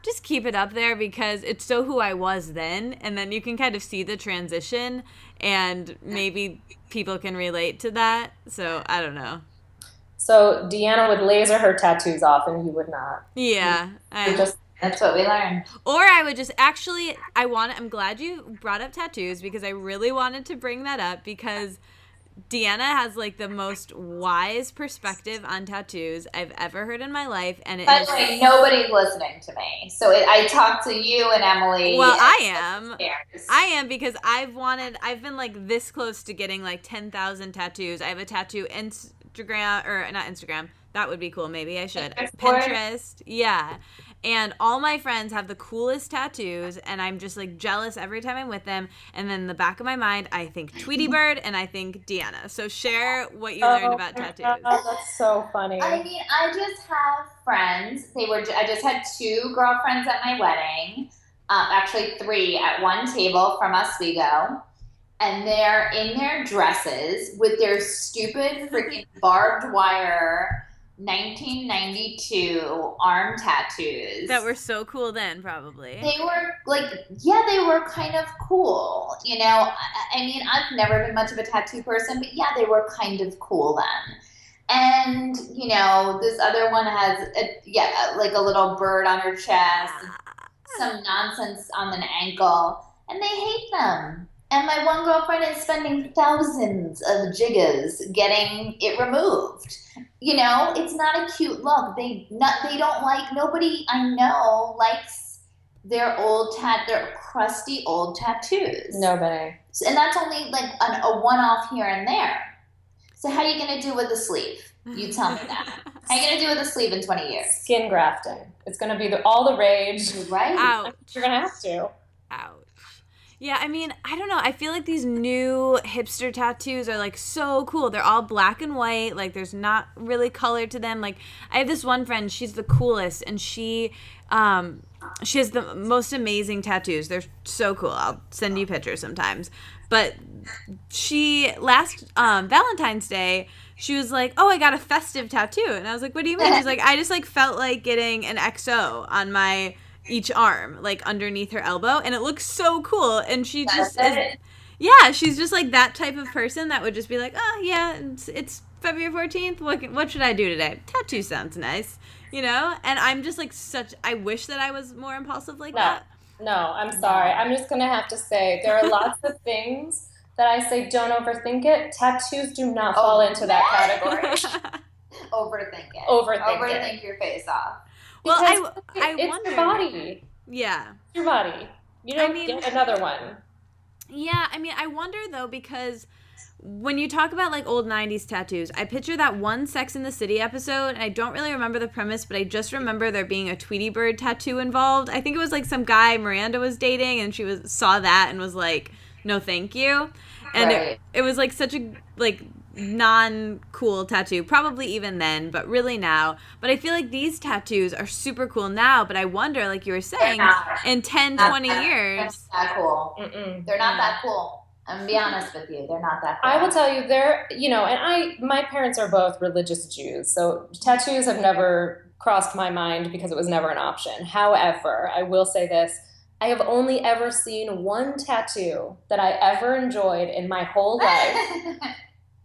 just keep it up there because it's so who I was then, and then you can kind of see the transition, and maybe people can relate to that. So I don't know. So Deanna would laser her tattoos off, and you would not. Yeah, that's what we learned. Or I would just I'm glad you brought up tattoos because I really wanted to bring that up because Deanna has like the most wise perspective on tattoos I've ever heard in my life, and by the way, nobody's listening to me. So I talked to you and Emily. Well, I am because I've been like this close to getting like 10,000 tattoos. I have a tattoo Instagram, or not Instagram. That would be cool. Maybe I should. Pinterest. Yeah. And all my friends have the coolest tattoos, and I'm just, like, jealous every time I'm with them. And then in the back of my mind, I think Tweety Bird, and I think Deanna. So share what you learned about tattoos. Oh, that's so funny. I mean, I just have friends. I just had 2 girlfriends at my wedding. Actually 3 at one table from Oswego. And they're in their dresses with their stupid freaking barbed wire 1992 arm tattoos. That were so cool then, probably. They were they were kind of cool. I mean, I've never been much of a tattoo person, but yeah, they were kind of cool then. And, this other one has, like a little bird on her chest, some nonsense on an ankle, and they hate them. And my one girlfriend is spending thousands of gigas getting it removed. It's not a cute look. Nobody I know likes they're crusty old tattoos. Nobody. And that's only like a one-off here and there. So how are you going to do with a sleeve? You tell me that. How are you going to do with a sleeve in 20 years? Skin grafting. It's going to be all the rage. Right? Ouch. You're going to have to. Ouch. Yeah, I mean, I don't know. I feel like these new hipster tattoos are, like, so cool. They're all black and white. Like, there's not really color to them. Like, I have this one friend. She's the coolest, and she has the most amazing tattoos. They're so cool. I'll send you pictures sometimes. But she, last Valentine's Day, she was like, oh, I got a festive tattoo. And I was like, what do you mean? She's like, I just, like, felt like getting an XO on my each arm, like underneath her elbow, and it looks so cool. And she just she's just like that type of person that would just be like, oh yeah, it's February 14th, what should I do today? Tattoo sounds nice, you know? And I'm just like I wish that I was more impulsive like that. No, I'm sorry. I'm just gonna have to say there are lots of things that I say don't overthink it. Tattoos do not fall into that category. Overthink your face off. Well, it's wonder. Your body. Yeah. It's your body. You don't get another one. Yeah, I mean, I wonder, though, because when you talk about, like, old 90s tattoos, I picture that one Sex and the City episode, and I don't really remember the premise, but I just remember there being a Tweety Bird tattoo involved. I think it was, like, some guy Miranda was dating, and she saw that and was like, no, thank you. And it was, like, such a, like, non-cool tattoo, probably even then, but really now. But I feel like these tattoos are super cool now, but I wonder, like you were saying, in 10, 20 years. They're not that cool. They're not that cool. I'm going to be honest with you. They're not that cool. I will tell you, and my parents are both religious Jews, so tattoos have never crossed my mind because it was never an option. However, I will say this. I have only ever seen one tattoo that I ever enjoyed in my whole life.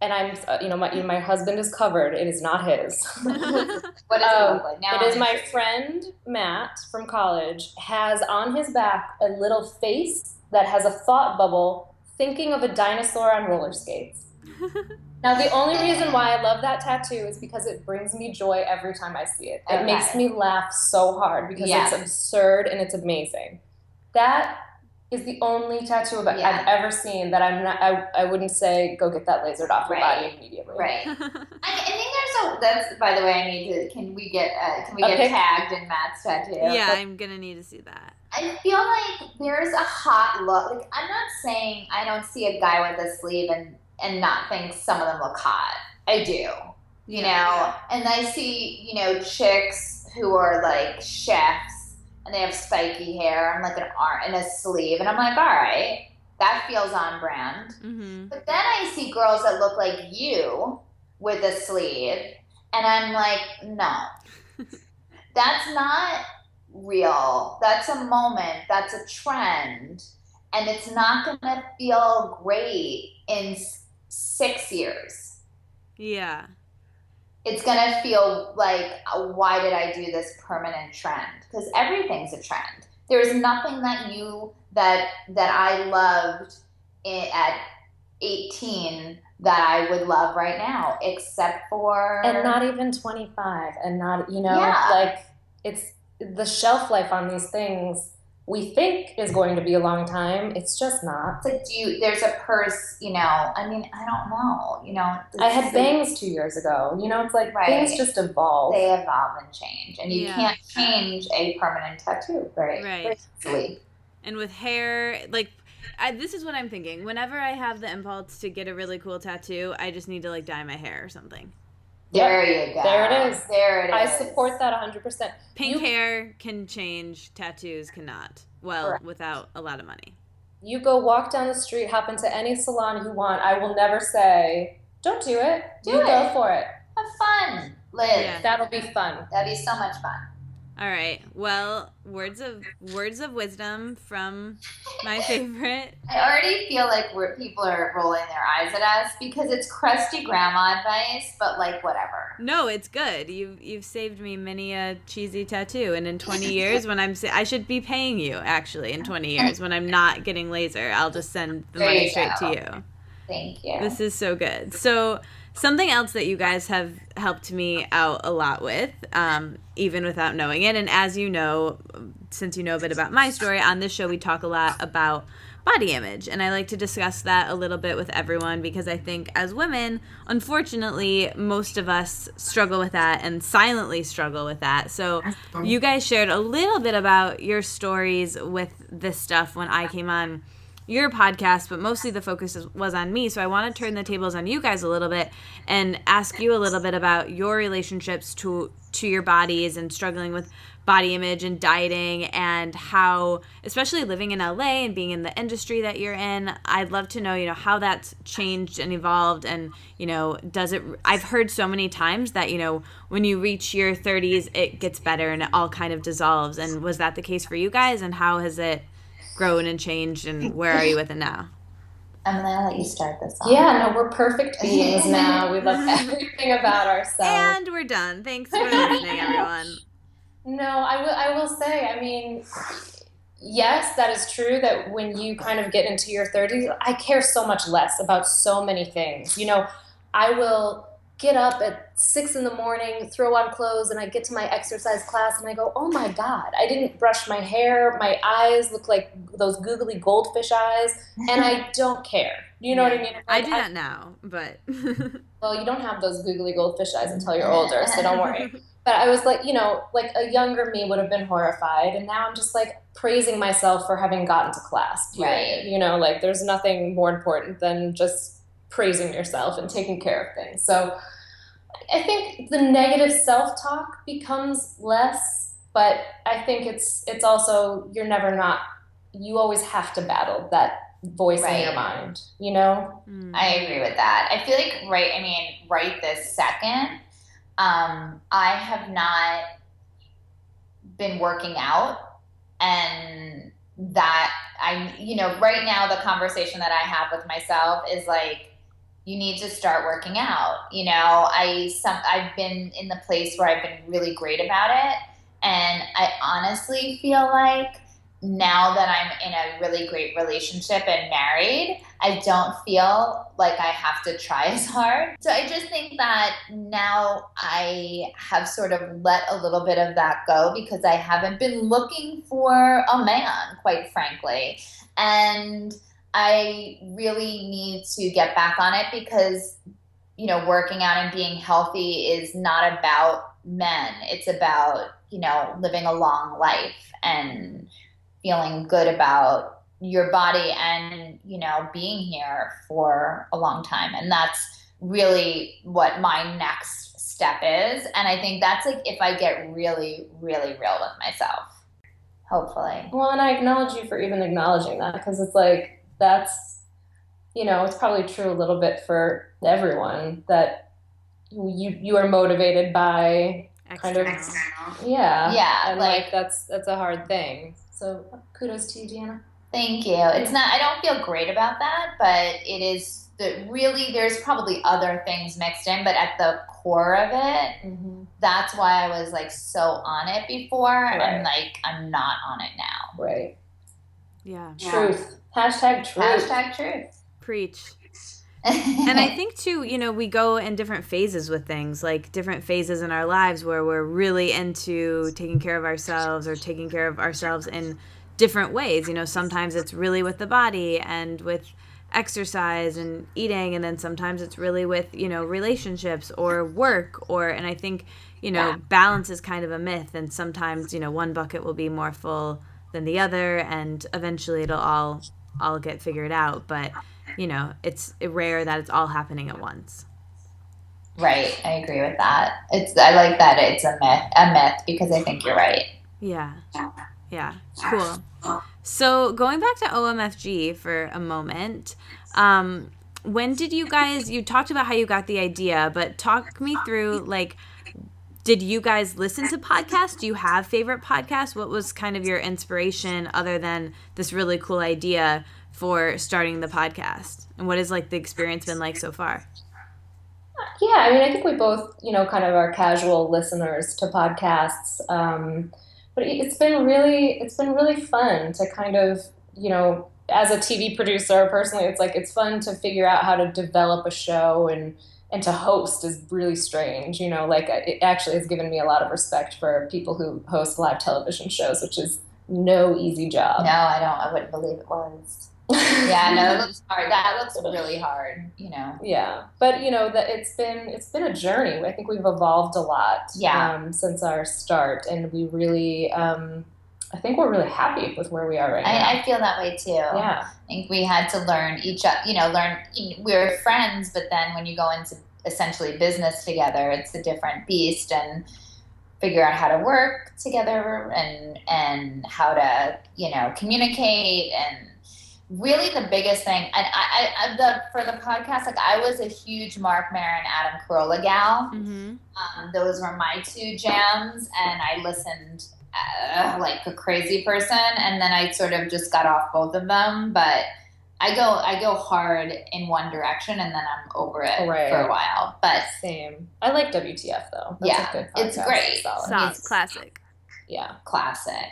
And I'm, my husband is covered. It is not his. What does it look like? Now it is my friend Matt from college has on his back a little face that has a thought bubble thinking of a dinosaur on roller skates. Now, the only reason why I love that tattoo is because it brings me joy every time I see it. It makes me laugh so hard because it's absurd and it's amazing. That is the only tattoo I've ever seen that I wouldn't say go get that lasered off your body immediately. Right. I think that's, by the way, can we get tagged in Matt's tattoo? Yeah, I'm gonna need to see that. I feel like there's a hot look. Like, I'm not saying I don't see a guy with a sleeve and not think some of them look hot. I do. You know? And I see, chicks who are like chefs and they have spiky hair and like an arm and a sleeve. And I'm like, all right, that feels on brand. Mm-hmm. But then I see girls that look like you with a sleeve. And I'm like, no, that's not real. That's a moment. That's a trend. And it's not going to feel great in 6 years. Yeah. It's going to feel like, why did I do this permanent trend? Because everything's a trend. There is nothing that I loved at 18 that I would love right now, except for... And not even 25. And not, like, it's the shelf life on these things we think is going to be a long time. It's just not. It's like, there's a purse, I mean, I don't know, I had bangs 2 years ago. It's like things just evolve. They evolve and change. And you can't change a permanent tattoo very easily. And with hair, like, this is what I'm thinking. Whenever I have the impulse to get a really cool tattoo, I just need to, like, dye my hair or something. There you go. There it is. There it is. I support that 100%. Pink hair can change, tattoos cannot. Well, correct. Without a lot of money. You go walk down the street, hop into any salon you want. I will never say, don't do it. Go for it. Have fun. Live. Yeah. That'll be fun. That'd be so much fun. All right. Well, words of wisdom from my favorite. I already feel like people are rolling their eyes at us because it's crusty grandma advice, but like whatever. No, it's good. You've saved me many a cheesy tattoo, and in 20 years, when I should be paying you actually. In 20 years, when I'm not getting laser, I'll just send the money straight to you. Thank you. This is so good. So something else that you guys have helped me out a lot with, even without knowing it, and as you know, since you know a bit about my story, on this show we talk a lot about body image, and I like to discuss that a little bit with everyone because I think as women, unfortunately, most of us struggle with that and silently struggle with that. So you guys shared a little bit about your stories with this stuff when I came on your podcast, but mostly the focus was on me. So I want to turn the tables on you guys a little bit and ask you a little bit about your relationships to your bodies and struggling with body image and dieting, and how, especially living in LA and being in the industry that you're in, I'd love to know, how that's changed and evolved. And, I've heard so many times that, when you reach your 30s, it gets better and it all kind of dissolves. And was that the case for you guys? And how has it grown and changed, and where are you with it now? I'm going to let you start this off. Yeah, no, we're perfect beings now. We love everything about ourselves. And we're done. Thanks for listening, everyone. No, I will say, I mean, yes, that is true that when you kind of get into your 30s, I care so much less about so many things. I will get up at 6 a.m, throw on clothes, and I get to my exercise class and I go, oh my God, I didn't brush my hair. My eyes look like those googly goldfish eyes, and I don't care. You know what I mean? I do that now, but... Well, you don't have those googly goldfish eyes until you're older, so don't worry. But I was like, like a younger me would have been horrified. And now I'm just like praising myself for having gotten to class, period. Right. There's nothing more important than just praising yourself and taking care of things. So I think the negative self-talk becomes less, but I think it's also, you always have to battle that voice in your mind, I agree with that. I feel like right this second, I have not been working out, and that right now the conversation that I have with myself is like, you need to start working out. I've been in the place where I've been really great about it, and I honestly feel like now that I'm in a really great relationship and married, I don't feel like I have to try as hard. So I just think that now I have sort of let a little bit of that go because I haven't been looking for a man, quite frankly. And I really need to get back on it because, working out and being healthy is not about men. It's about, living a long life and feeling good about your body and, being here for a long time. And that's really what my next step is. And I think that's like if I get really, really real with myself, hopefully. Well, and I acknowledge you for even acknowledging that, because it's like, that's, it's probably true a little bit for everyone that you are motivated by kind of, yeah, and like that's a hard thing. So kudos to you, Deanna. Thank you. It's not, I don't feel great about that, but it is really, there's probably other things mixed in, but at the core of it, that's why I was like so on it before, and like I'm not on it now. Right. Yeah. Truth. Hashtag truth. Hashtag truth. Preach. And I think too, we go in different phases with things, like different phases in our lives where we're really into taking care of ourselves or taking care of ourselves in different ways. Sometimes it's really with the body and with exercise and eating, and then sometimes it's really with, relationships or work, and I think, balance is kind of a myth, and sometimes, one bucket will be more full than the other, and eventually it'll all get figured out, but it's rare that it's all happening at once. Right. I agree with that. I like that it's a myth because I think you're right. Yeah. Cool. So going back to OMFG for a moment, when did you talked about how you got the idea, but talk me through, like, did you guys listen to podcasts? Do you have favorite podcasts? What was kind of your inspiration other than this really cool idea for starting the podcast? And what has like the experience been like so far? Yeah, I mean, I think we both, kind of are casual listeners to podcasts. But it's been really fun to kind of, as a TV producer, personally, it's like it's fun to figure out how to develop a show and to host is really strange. You know, like it actually has given me a lot of respect for people who host live television shows, which is no easy job. No, I don't. I wouldn't believe it was. Yeah, no, it looks hard. That looks really hard, you know. Yeah, but you know that it's been a journey. I think we've evolved a lot since our start, and we really, I think we're really happy with where we are right now. I feel that way too. Yeah, I think we had to learn we were friends, but then when you go into essentially business together, it's a different beast, and figure out how to work together and how to, communicate. And really the biggest thing, and for the podcast, like I was a huge Mark Maron, Adam Carolla gal. Mm-hmm. Those were my two jams, and I listened like a crazy person, and then I sort of just got off both of them. But I go hard in one direction, and then I'm over it for a while. But same. I like WTF though. That's a good podcast. It's great. Solid. Classic. Yeah, classic.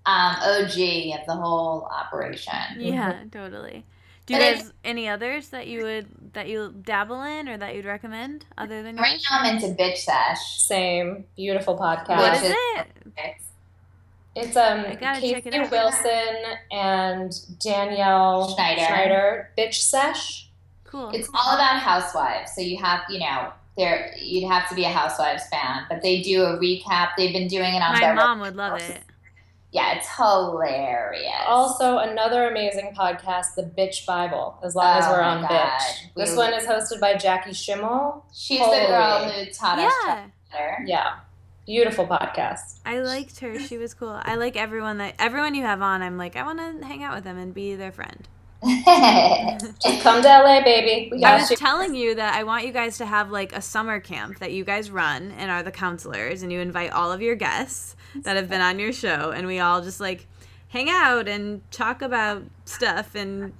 OG of the whole operation. Yeah, totally. Do you guys any others that you dabble in or that you'd recommend other than yours? Right now I'm into Bitch Sesh. Same. Beautiful podcast. What is it? It's Casey Wilson and Danielle Schneider. Bitch Sesh. Cool. It's all about housewives. So you have, you'd have to be a Housewives fan, but they do a recap. They've been doing it on My mom would love it. Yeah, it's hilarious. Also, another amazing podcast, The Bitch Bible, as long as we're on Bitch. This one is hosted by Jackie Schimmel. She's the girl who taught us better. Yeah. Beautiful podcast. I liked her. She was cool. I like everyone you have on. I'm like, I want to hang out with them and be their friend. Just come to LA, baby. I was telling you that I want you guys to have like a summer camp that you guys run and are the counselors, and you invite all of your guests that have been on your show, and we all just like hang out and talk about stuff and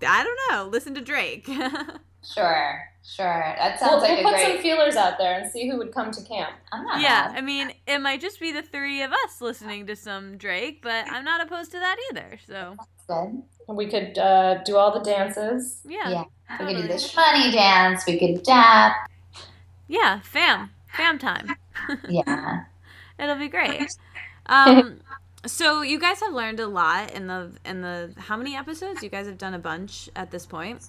I don't know, listen to Drake. Sure. That sounds like we'll put some feelers out there and see who would come to camp. I'm not mad. I mean, it might just be the three of us listening to some Drake, but I'm not opposed to that either. So good. We could do all the dances. Yeah. Totally. We could do the shmoney dance. We could dap. Yeah, fam time. Yeah. It'll be great. So you guys have learned a lot in the how many episodes? You guys have done a bunch at this point.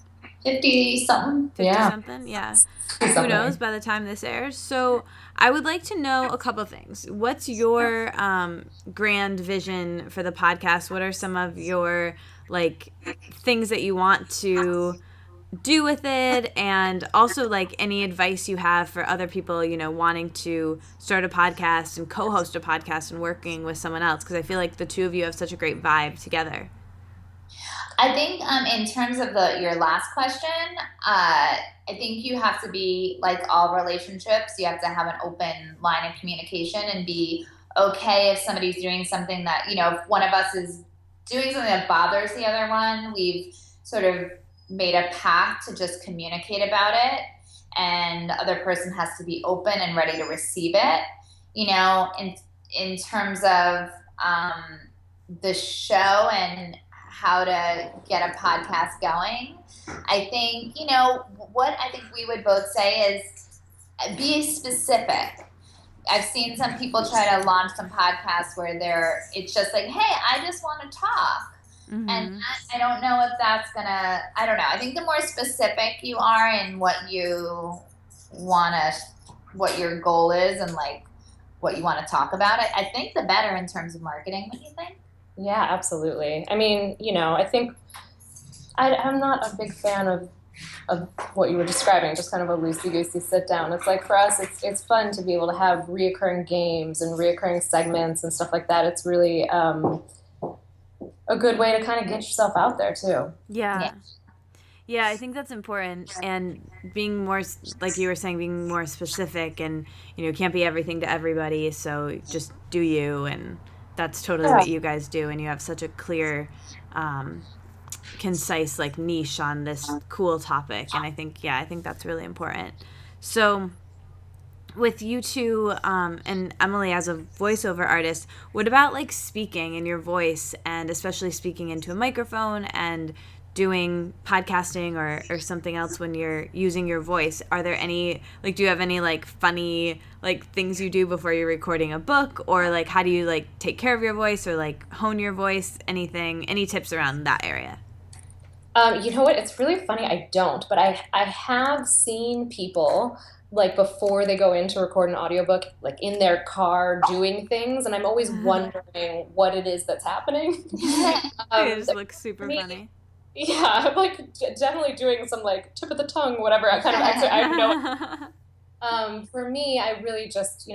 50-something. 50-something, yeah. Who knows by the time this airs? So I would like to know a couple things. What's your grand vision for the podcast? What are some of your like things that you want to do with it? And also like any advice you have for other people, wanting to start a podcast and co-host a podcast and working with someone else? Because I feel like the two of you have such a great vibe together. I think in terms of your last question, I think you have to be, like all relationships, you have to have an open line of communication and be okay if somebody's doing something that, if one of us is doing something that bothers the other one, we've sort of made a pact to just communicate about it, and the other person has to be open and ready to receive it. In terms of the show and how to get a podcast going, I think, what I think we would both say is be specific. I've seen some people try to launch some podcasts where it's just like, hey, I just want to talk. Mm-hmm. And I don't know if that's gonna, I don't know. I think the more specific you are in what you what your goal is and like what you want to talk about, I think the better in terms of marketing. What do you think? Yeah, absolutely. I mean, I think I'm not a big fan of what you were describing, just kind of a loosey-goosey sit-down. It's like for us, it's fun to be able to have reoccurring games and reoccurring segments and stuff like that. It's really a good way to kind of get yourself out there, too. Yeah. Yeah, I think that's important. And being more, like you were saying, being more specific and, can't be everything to everybody. So just do you, and that's totally what you guys do, and you have such a clear, concise like niche on this cool topic, and I think that's really important. So with you two and Emily as a voiceover artist, what about like speaking in your voice, and especially speaking into a microphone and doing podcasting or something else when you're using your voice? Are there any, like, do you have any like funny like things you do before you're recording a book, or like how do you like take care of your voice or like hone your voice? Any tips around that area? You know what? It's really funny. I don't, but I have seen people like before they go in to record an audiobook, like in their car doing things, and I'm always wondering what it is that's happening. It just looks super funny. Yeah, I'm like definitely doing some like tip of the tongue, whatever kind of exercise. I know. For me, I really just,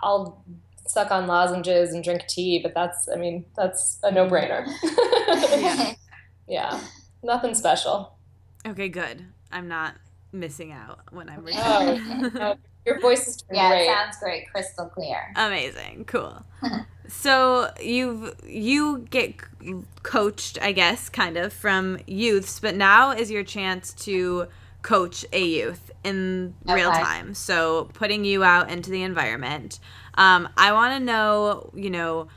I'll suck on lozenges and drink tea, but that's a no-brainer. Yeah. Yeah, nothing special. Okay, good. I'm not missing out when I'm recording. Oh, your voice is great. Yeah, it sounds great, crystal clear. Amazing, cool. So you get coached, I guess, kind of from youths, but now is your chance to coach a youth in real time. So putting you out into the environment. I want to know,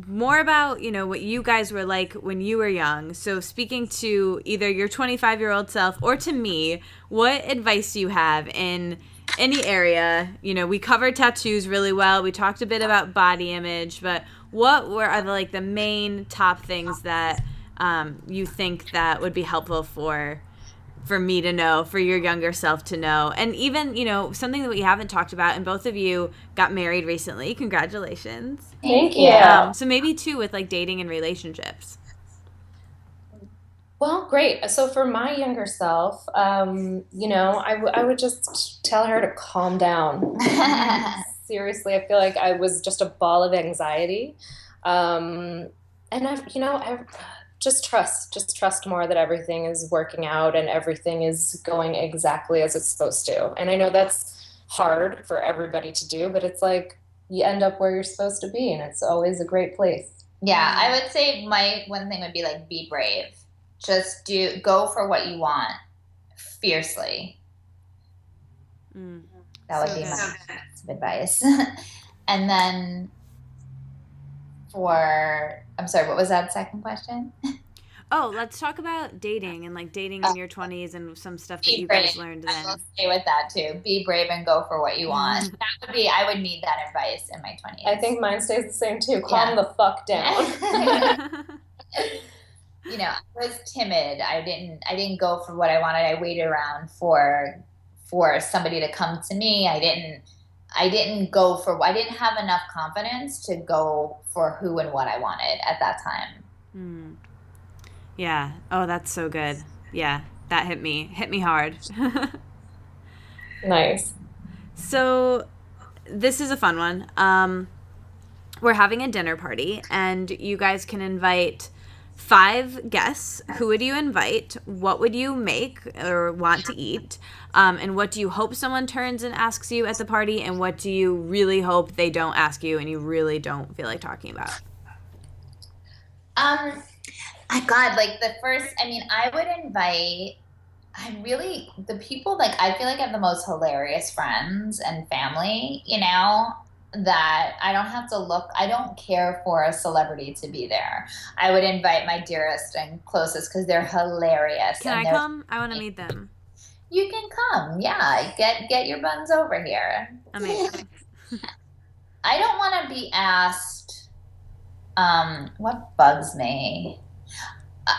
more about, what you guys were like when you were young. So speaking to either your 25-year-old self or to me, what advice do you have in any area? We covered tattoos really well. We talked a bit about body image, but what are the main top things that you think that would be helpful for me to know, for your younger self to know? And even, something that we haven't talked about, and both of you got married recently. Congratulations. Thank you. So maybe too with like dating and relationships. Well, great. So for my younger self, I would just tell her to calm down. Seriously, I feel like I was just a ball of anxiety. And I just trust more that everything is working out and everything is going exactly as it's supposed to. And I know that's hard for everybody to do, but it's like you end up where you're supposed to be, and it's always a great place. Yeah, I would say my one thing would be like, be brave. Just go for what you want fiercely. That would be my advice. And then I'm sorry, what was that second question? Oh, let's talk about dating and like dating in your 20s and some stuff that you guys learned then. I will stay with that too. Be brave and go for what you want. I would need that advice in my 20s. I think mine stays the same too. Calm the fuck down. I was timid. I didn't go for what I wanted. I waited around for somebody to come to me. I didn't have enough confidence to go for who and what I wanted at that time. Yeah. Oh, that's so good. Yeah. That hit me hard. Nice. So this is a fun one. We're having a dinner party, and you guys can invite 5 guests. Who would you invite? What would you make or want to eat? And what do you hope someone turns and asks you at the party? And what do you really hope they don't ask you and you really don't feel like talking about? God, like the first, I would invite, the people, like, I feel like I have the most hilarious friends and family, that I don't have to I don't care for a celebrity to be there. I would invite my dearest and closest because they're hilarious. Can I come? I want to meet them. You can come. Yeah. Get your buns over here. Amazing. I don't want to be asked, what bugs me?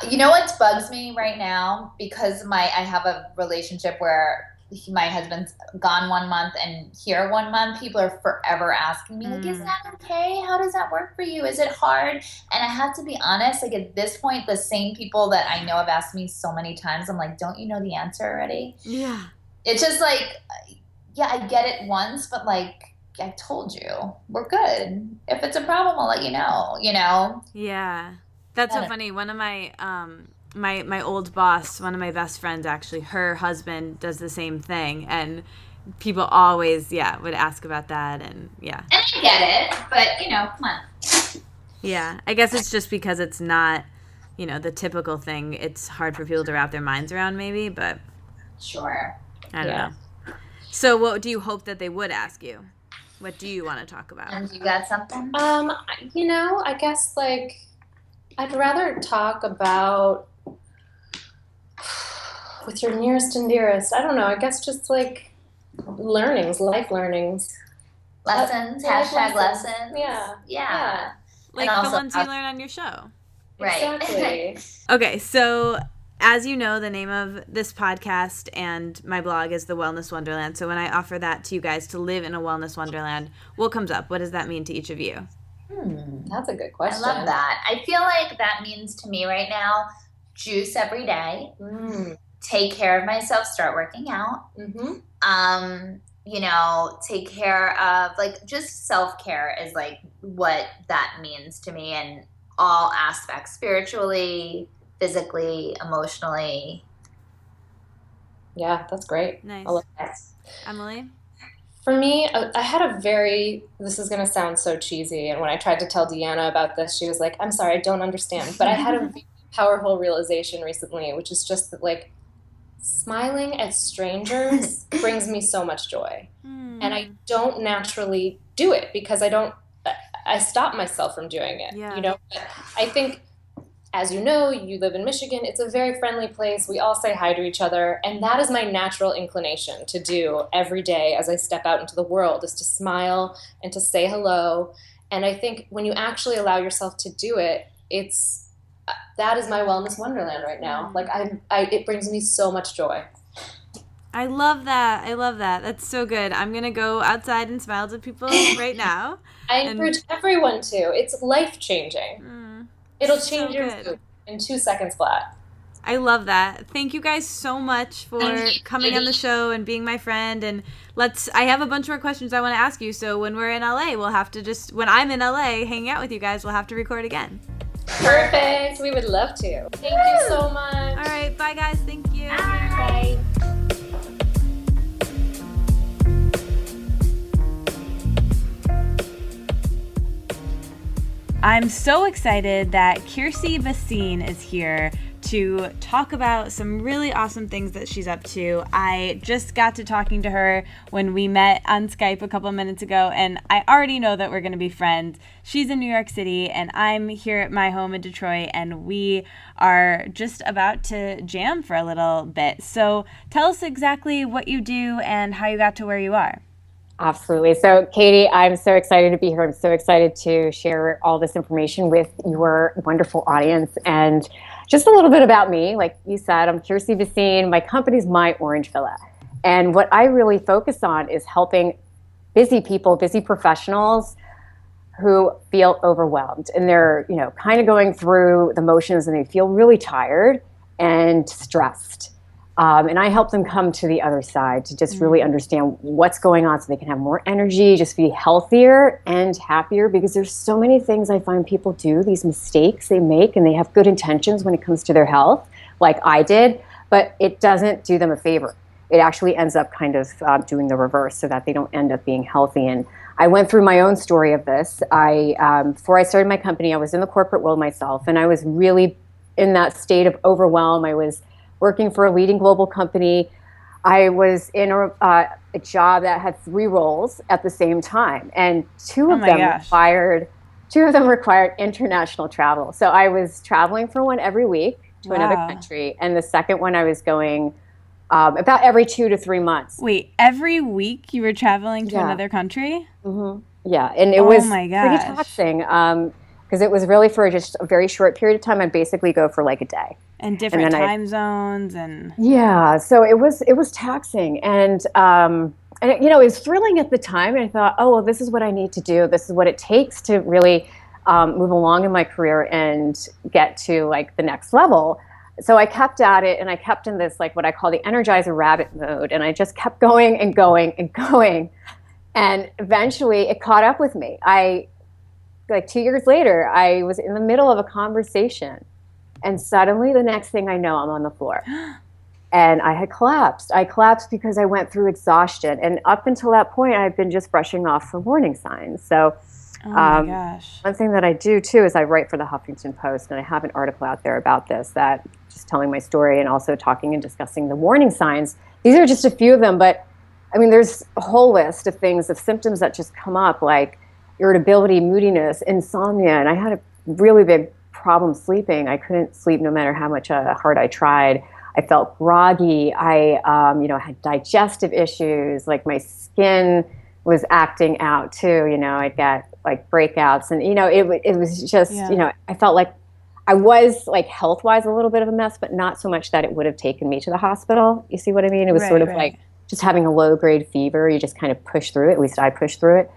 You know what bugs me right now? Because I have a relationship where my husband's gone 1 month and here 1 month. People are forever asking me, like, is that okay? How does that work for you? Is it hard? And I have to be honest, like at this point, the same people that I know have asked me so many times, I'm like, don't you know the answer already? Yeah. It's just like, yeah, I get it once, but like, I told you, we're good. If it's a problem, I'll let you know, Yeah. That's so funny. One of my my old boss, one of my best friends, actually, her husband does the same thing, and people always would ask about that, and And I get it, but come on. Yeah, I guess it's just because it's not, the typical thing. It's hard for people to wrap their minds around, maybe, but sure. I don't know. So what do you hope that they would ask you? What do you want to talk about? And you got something? I guess like I'd rather talk about with your nearest and dearest. I don't know. I guess just like learnings, life learnings. Lessons, hashtag lessons. Yeah. Like the ones you learn on your show. Right. Exactly. Okay, so as you know, the name of this podcast and my blog is The Wellness Wonderland. So when I offer that to you guys to live in a wellness wonderland, what comes up? What does that mean to each of you? That's a good question. I love that. I feel like that means to me right now, juice every day, take care of myself, start working out, take care of, like, just self-care is like what that means to me in all aspects, spiritually, physically, emotionally. Yeah, that's great. Nice. I love that. Emily? For me, I had this is going to sound so cheesy, and when I tried to tell Deanna about this, she was like, I'm sorry, I don't understand. But I had a very powerful realization recently, which is just that, like, smiling at strangers brings me so much joy. And I don't naturally do it because I stop myself from doing it. Yeah. You know, but I think, as you know, you live in Michigan. It's a very friendly place. We all say hi to each other. And that is my natural inclination to do every day as I step out into the world, is to smile and to say hello. And I think when you actually allow yourself to do it, that is my wellness wonderland right now. Like it brings me so much joy. I love that. That's so good. I'm going to go outside and smile to people right now. I encourage everyone to. It's life-changing. It'll change your mood in 2 seconds flat. I love that. Thank you guys so much for coming on the show and being my friend. And I have a bunch more questions I want to ask you. So when we're in LA, we'll have to when I'm in LA hanging out with you guys, we'll have to record again. Perfect. We would love to. Thank you so much. All right. Bye, guys. Thank you. Bye. I'm so excited that Kiersey Bassine is here to talk about some really awesome things that she's up to. I just got to talking to her when we met on Skype a couple of minutes ago, and I already know that we're going to be friends. She's in New York City, and I'm here at my home in Detroit, and we are just about to jam for a little bit. So tell us exactly what you do and how you got to where you are. Absolutely. So, Katie, I'm so excited to be here. I'm so excited to share all this information with your wonderful audience. And just a little bit about me. Like you said, I'm Kiersey Bassine. My company's My Orange Villa. And what I really focus on is helping busy people, busy professionals who feel overwhelmed. And they're, kind of going through the motions and they feel really tired and stressed. And I help them come to the other side to just really understand what's going on so they can have more energy, just be healthier and happier, because there's so many things I find people do, these mistakes they make, and they have good intentions when it comes to their health, like I did, but it doesn't do them a favor. It actually ends up kind of doing the reverse so that they don't end up being healthy. And I went through my own story of this. Before I started my company, I was in the corporate world myself, and I was really in that state of overwhelm. I was working for a leading global company. I was in a job that had 3 roles at the same time, and two of them required international travel. So I was traveling for one every week to another country, and the second one I was going about every 2 to 3 months. Wait, every week you were traveling to another country? Mm-hmm. Yeah, and it was pretty taxing because it was really for just a very short period of time. I'd basically go for like a day. And different time zones and so it was taxing, and it was thrilling at the time. And I thought, oh well, this is what I need to do. This is what it takes to really move along in my career and get to like the next level. So I kept at it, and I kept in this like what I call the Energizer Rabbit mode, and I just kept going and going and going, and eventually it caught up with me. Like 2 years later, I was in the middle of a conversation. And suddenly, the next thing I know, I'm on the floor. And I had collapsed. I collapsed because I went through exhaustion. And up until that point, I've been just brushing off for warning signs. So my gosh. One thing that I do, too, is I write for the Huffington Post. And I have an article out there about this, that just telling my story and also talking and discussing the warning signs. These are just a few of them. But I mean, there's a whole list of things, of symptoms that just come up, like irritability, moodiness, insomnia. And I had a really big problem sleeping. I couldn't sleep no matter how much hard I tried. I felt groggy. I, had digestive issues. Like my skin was acting out too. I'd get like breakouts, and it was just, I felt like I was like health-wise a little bit of a mess, but not so much that it would have taken me to the hospital. You see what I mean? It was sort of like just having a low-grade fever. You just kind of push through it. At least I pushed through it,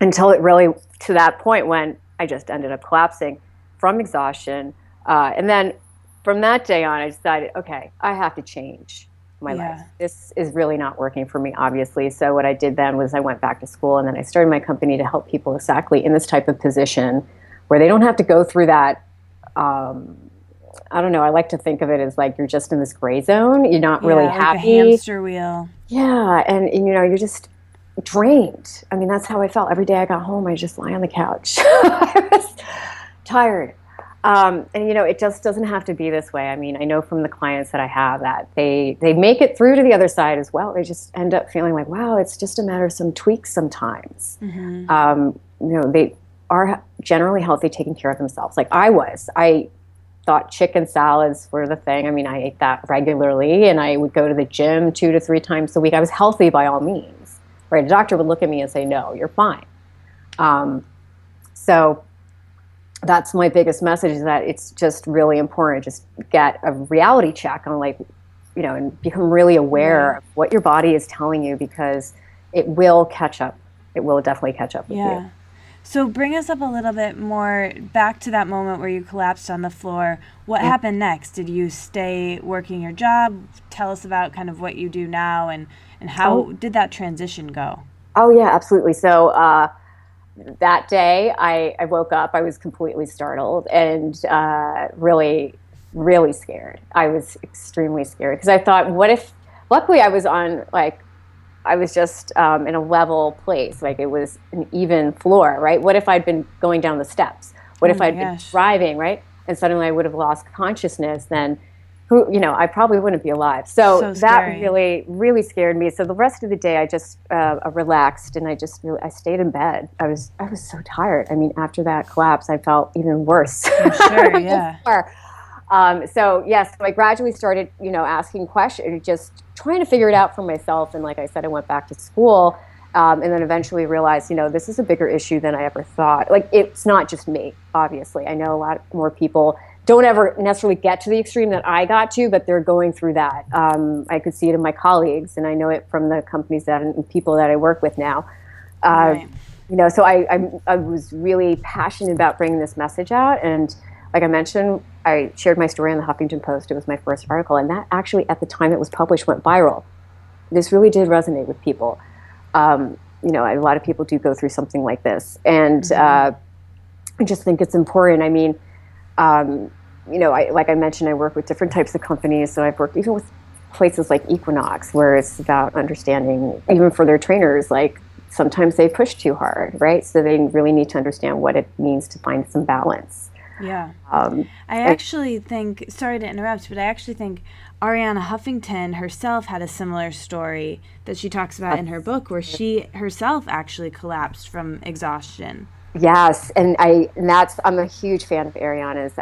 until it really, to that point when I just ended up collapsing from exhaustion. And then from that day on, I decided, okay, I have to change my life. This is really not working for me, obviously. So what I did then was I went back to school, and then I started my company to help people exactly in this type of position where they don't have to go through that. I don't know. I like to think of it as like you're just in this gray zone. You're not really like happy. A hamster wheel. Yeah, and you're just drained. I mean, that's how I felt. Every day I got home, I just lie on the couch. I was tired. And it just doesn't have to be this way. I mean, I know from the clients that I have that they make it through to the other side as well. They just end up feeling like, wow, it's just a matter of some tweaks sometimes. They are generally healthy, taking care of themselves. Like I thought chicken salads were the thing. I mean, I ate that regularly, and I would go to the gym 2 to 3 times a week. I was healthy by all means, right? A doctor would look at me and say, no, you're fine. So that's my biggest message, is that it's just really important. Just get a reality check on and become really aware of what your body is telling you, because it will catch up. It will definitely catch up with you. So bring us up a little bit more back to that moment where you collapsed on the floor. What happened next? Did you stay working your job? Tell us about kind of what you do now, and how did that transition go? Oh, yeah, absolutely. So that day I woke up, I was completely startled and really, really scared. I was extremely scared because I thought, what if, luckily I was just in a level place, like it was an even floor, right? What if I'd been going down the steps? What if I'd been driving, right? And suddenly I would have lost consciousness, then I probably wouldn't be alive. So that really, really scared me. So the rest of the day I just relaxed, and I stayed in bed. I was so tired. I mean, after that collapse, I felt even worse. I'm sure, yeah. So I gradually started, asking questions, just trying to figure it out for myself. And like I said, I went back to school, and then eventually realized, this is a bigger issue than I ever thought. Like, it's not just me, obviously. I know a lot more people don't ever necessarily get to the extreme that I got to, but they're going through that. I could see it in my colleagues, and I know it from the companies and people that I work with now. So I was really passionate about bringing this message out. And like I mentioned, I shared my story on the Huffington Post. It was my first article, and that actually, at the time it was published, went viral. This really did resonate with people. A lot of people do go through something like this, and I just think it's important. I mean, like I mentioned, I work with different types of companies. So I've worked even with places like Equinox, where it's about understanding, even for their trainers, like sometimes they push too hard, right? So they really need to understand what it means to find some balance. Yeah. I actually think, sorry to interrupt, but I actually think Arianna Huffington herself had a similar story that she talks about in her book, where she herself actually collapsed from exhaustion. Yes, and I'm a huge fan of Arianna's.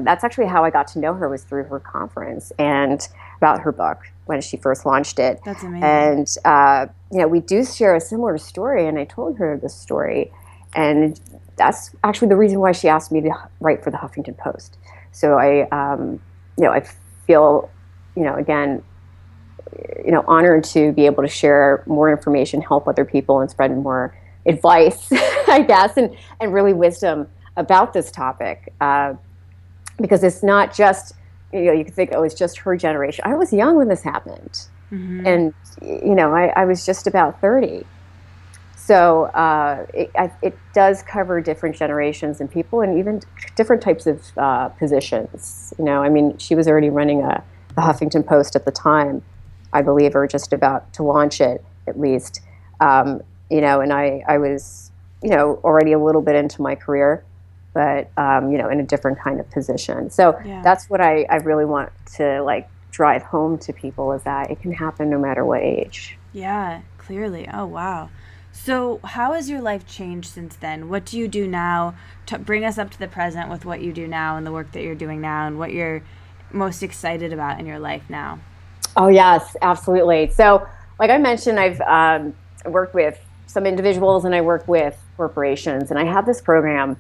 That's actually how I got to know her, was through her conference and about her book when she first launched it. That's amazing. And we do share a similar story, and I told her this story, and that's actually the reason why she asked me to write for the Huffington Post. So I feel, again, honored to be able to share more information, help other people, and spread more advice, I guess, and really wisdom about this topic, because it's not just, you can think, oh, it's just her generation. I was young when this happened, and I was just about 30. So it does cover different generations and people, and even different types of positions. I mean, she was already running the Huffington Post at the time, I believe, or just about to launch it, at least. And I was, already a little bit into my career, but, in a different kind of position. So that's what I really want to drive home to people is that it can happen no matter what age. Yeah, clearly. Oh, wow. So how has your life changed since then? What do you do now? Bring us up to the present with what you do now and the work that you're doing now and what you're most excited about in your life now. Oh, yes, absolutely. So like I mentioned, I've worked with some individuals and I work with corporations. And I have this program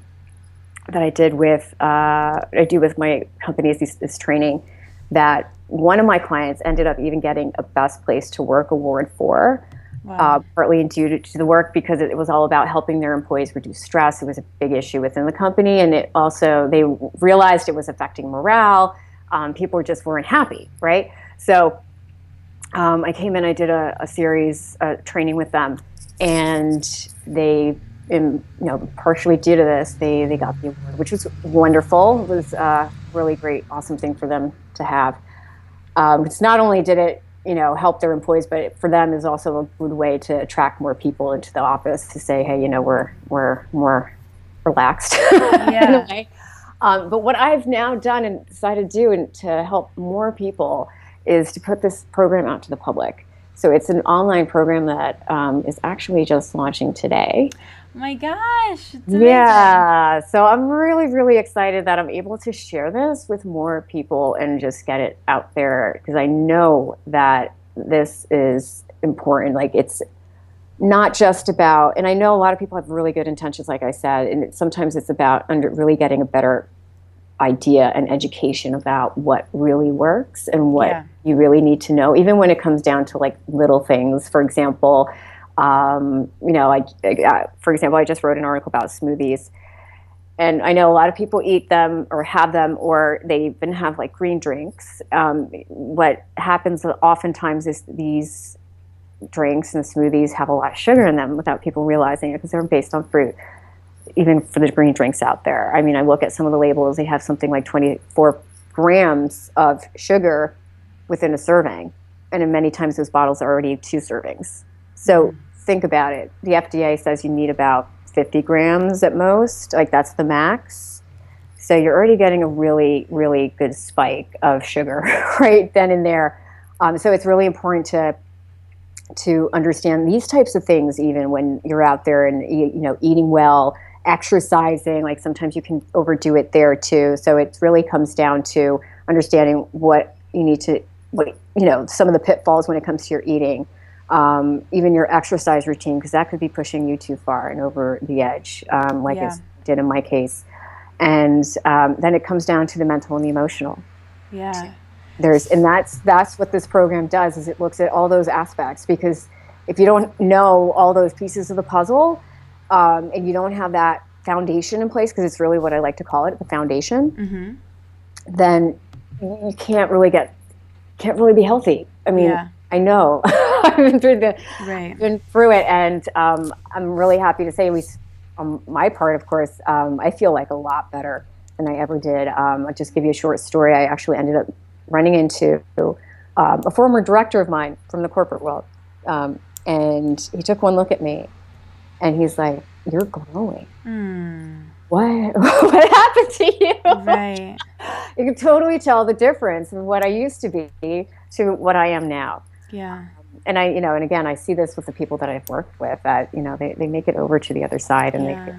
that I do with my companies, this training that one of my clients ended up even getting a Best Place to Work award for. Wow. Partly due to the work, because it was all about helping their employees reduce stress. It was a big issue within the company, and it also, they realized it was affecting morale. People just weren't happy, right? So I came in, I did a series training with them, and they, partially due to this, they got the award, which was wonderful. It was a really great, awesome thing for them to have. It's not only did it help their employees, but for them is also a good way to attract more people into the office to say, hey, we're more relaxed. Yeah. In a way. But what I've now done and decided to do and to help more people is to put this program out to the public. So it's an online program that is actually just launching today. Oh my gosh. Yeah. So I'm really, really excited that I'm able to share this with more people and just get it out there, because I know that this is important. Like, it's not just about, and I know a lot of people have really good intentions, like I said, and sometimes it's about really getting a better idea and education about what really works and what you really need to know, even when it comes down to like little things. For example, I just wrote an article about smoothies, and I know a lot of people eat them or have them, or they even have like green drinks. What happens oftentimes is these drinks and smoothies have a lot of sugar in them without people realizing it, because they're based on fruit. Even for the green drinks out there, I mean, I look at some of the labels, they have something like 24 grams of sugar within a serving, and in many times those bottles are already 2 servings. So think about it. The FDA says you need about 50 grams at most, like that's the max. So you're already getting a really, really good spike of sugar right then and there. So it's really important to understand these types of things, even when you're out there and eating well, exercising. Like sometimes you can overdo it there too. So it really comes down to understanding what you need to, some of the pitfalls when it comes to your eating. Even your exercise routine, because that could be pushing you too far and over the edge, it did in my case. And then it comes down to the mental and the emotional. Yeah. That's what this program does, is it looks at all those aspects, because if you don't know all those pieces of the puzzle, and you don't have that foundation in place, because it's really what I like to call it, the foundation, then you can't really be healthy. I mean, I know I've been through it, and I'm really happy to say, at least on my part, of course, I feel like a lot better than I ever did. I'll just give you a short story. I actually ended up running into a former director of mine from the corporate world, and he took one look at me, and he's like, "You're glowing. What happened to you?" Right. You can totally tell the difference in what I used to be to what I am now. Yeah. And and again, I see this with the people that I've worked with, that, they make it over to the other side, and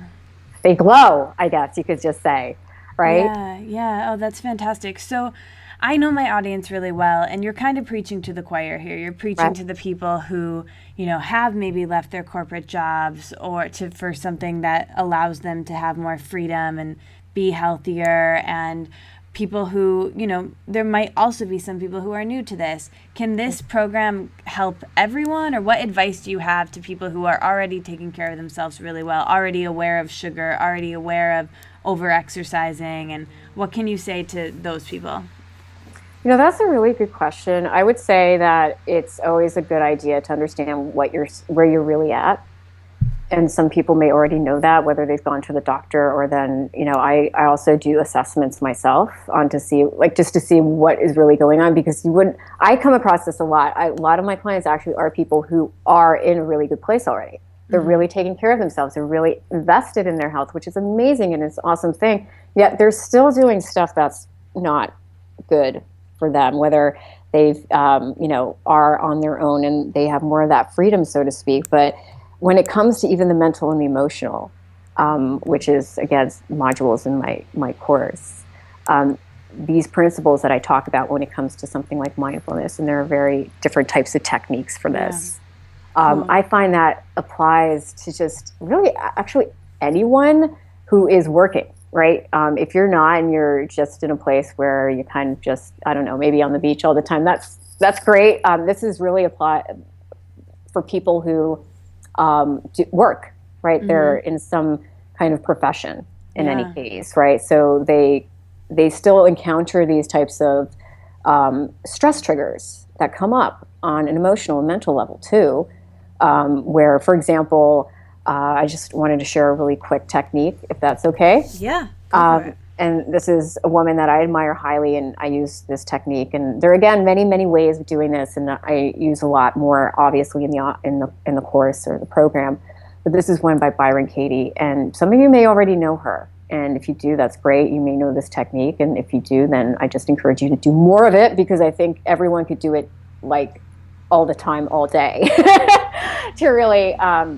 they glow, I guess you could just say, right? Yeah. Yeah. Oh, that's fantastic. So I know my audience really well, and you're kind of preaching to the choir here. You're preaching to the people who, have maybe left their corporate jobs for something that allows them to have more freedom and be healthier, and people who, there might also be some people who are new to this. Can this program help everyone, or what advice do you have to people who are already taking care of themselves really well, already aware of sugar, already aware of over-exercising, and what can you say to those people? That's a really good question. I would say that it's always a good idea to understand where you're really at. And some people may already know that, whether they've gone to the doctor, or then, I also do assessments myself to see what is really going on, because I come across this a lot. A lot of my clients actually are people who are in a really good place already. They're really taking care of themselves. They're really invested in their health, which is amazing, and it's an awesome thing. Yet they're still doing stuff that's not good for them, whether they've, are on their own and they have more of that freedom, so to speak. But when it comes to even the mental and the emotional, which is, again, modules in my course, these principles that I talk about when it comes to something like mindfulness, and there are very different types of techniques for this. Cool. I find that applies to just really actually anyone who is working, right? If you're not and you're just in a place where you kind of just, I don't know, maybe on the beach all the time, that's great. This is really applied for people who do work, right? Mm-hmm. They're in some kind of profession in any case, right? So they still encounter these types of stress triggers that come up on an emotional and mental level too, where, for example, I just wanted to share a really quick technique, if that's okay. Yeah, go for it. And this is a woman that I admire highly, and I use this technique. And there are, again, many, many ways of doing this, and I use a lot more, obviously, in the course or the program. But this is one by Byron Katie, and some of you may already know her. And if you do, that's great. You may know this technique, and if you do, then I just encourage you to do more of it, because I think everyone could do it like all the time, all day, to really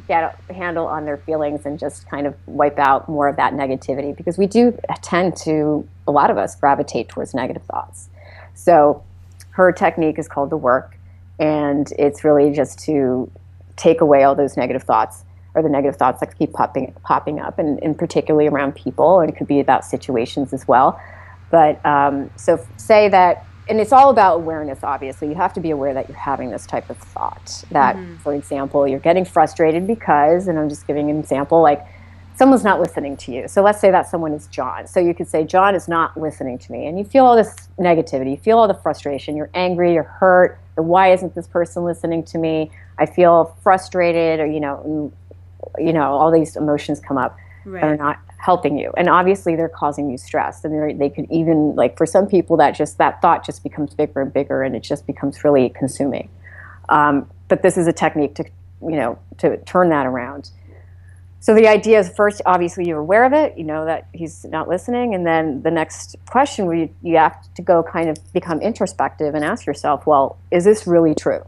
get a handle on their feelings and just kind of wipe out more of that negativity, because we do tend to, a lot of us, gravitate towards negative thoughts. So her technique is called the work, and it's really just to take away all those negative thoughts, or the negative thoughts that keep popping up, and particularly around people, and it could be about situations as well. But so say that, and it's all about awareness, obviously. You have to be aware that you're having this type of thought. That, for example, you're getting frustrated because, and I'm just giving an example, like someone's not listening to you. So let's say that someone is John. So you could say, John is not listening to me. And you feel all this negativity, you feel all the frustration, you're angry, you're hurt, or why isn't this person listening to me? I feel frustrated, or, all these emotions come up that are not helping you. And obviously they're causing you stress. And they could even, like, for some people, that thought just becomes bigger and bigger, and it just becomes really consuming. But this is a technique to turn that around. So the idea is, first, obviously you're aware of it, you know that he's not listening. And then the next question, where you have to go kind of become introspective and ask yourself, well, is this really true?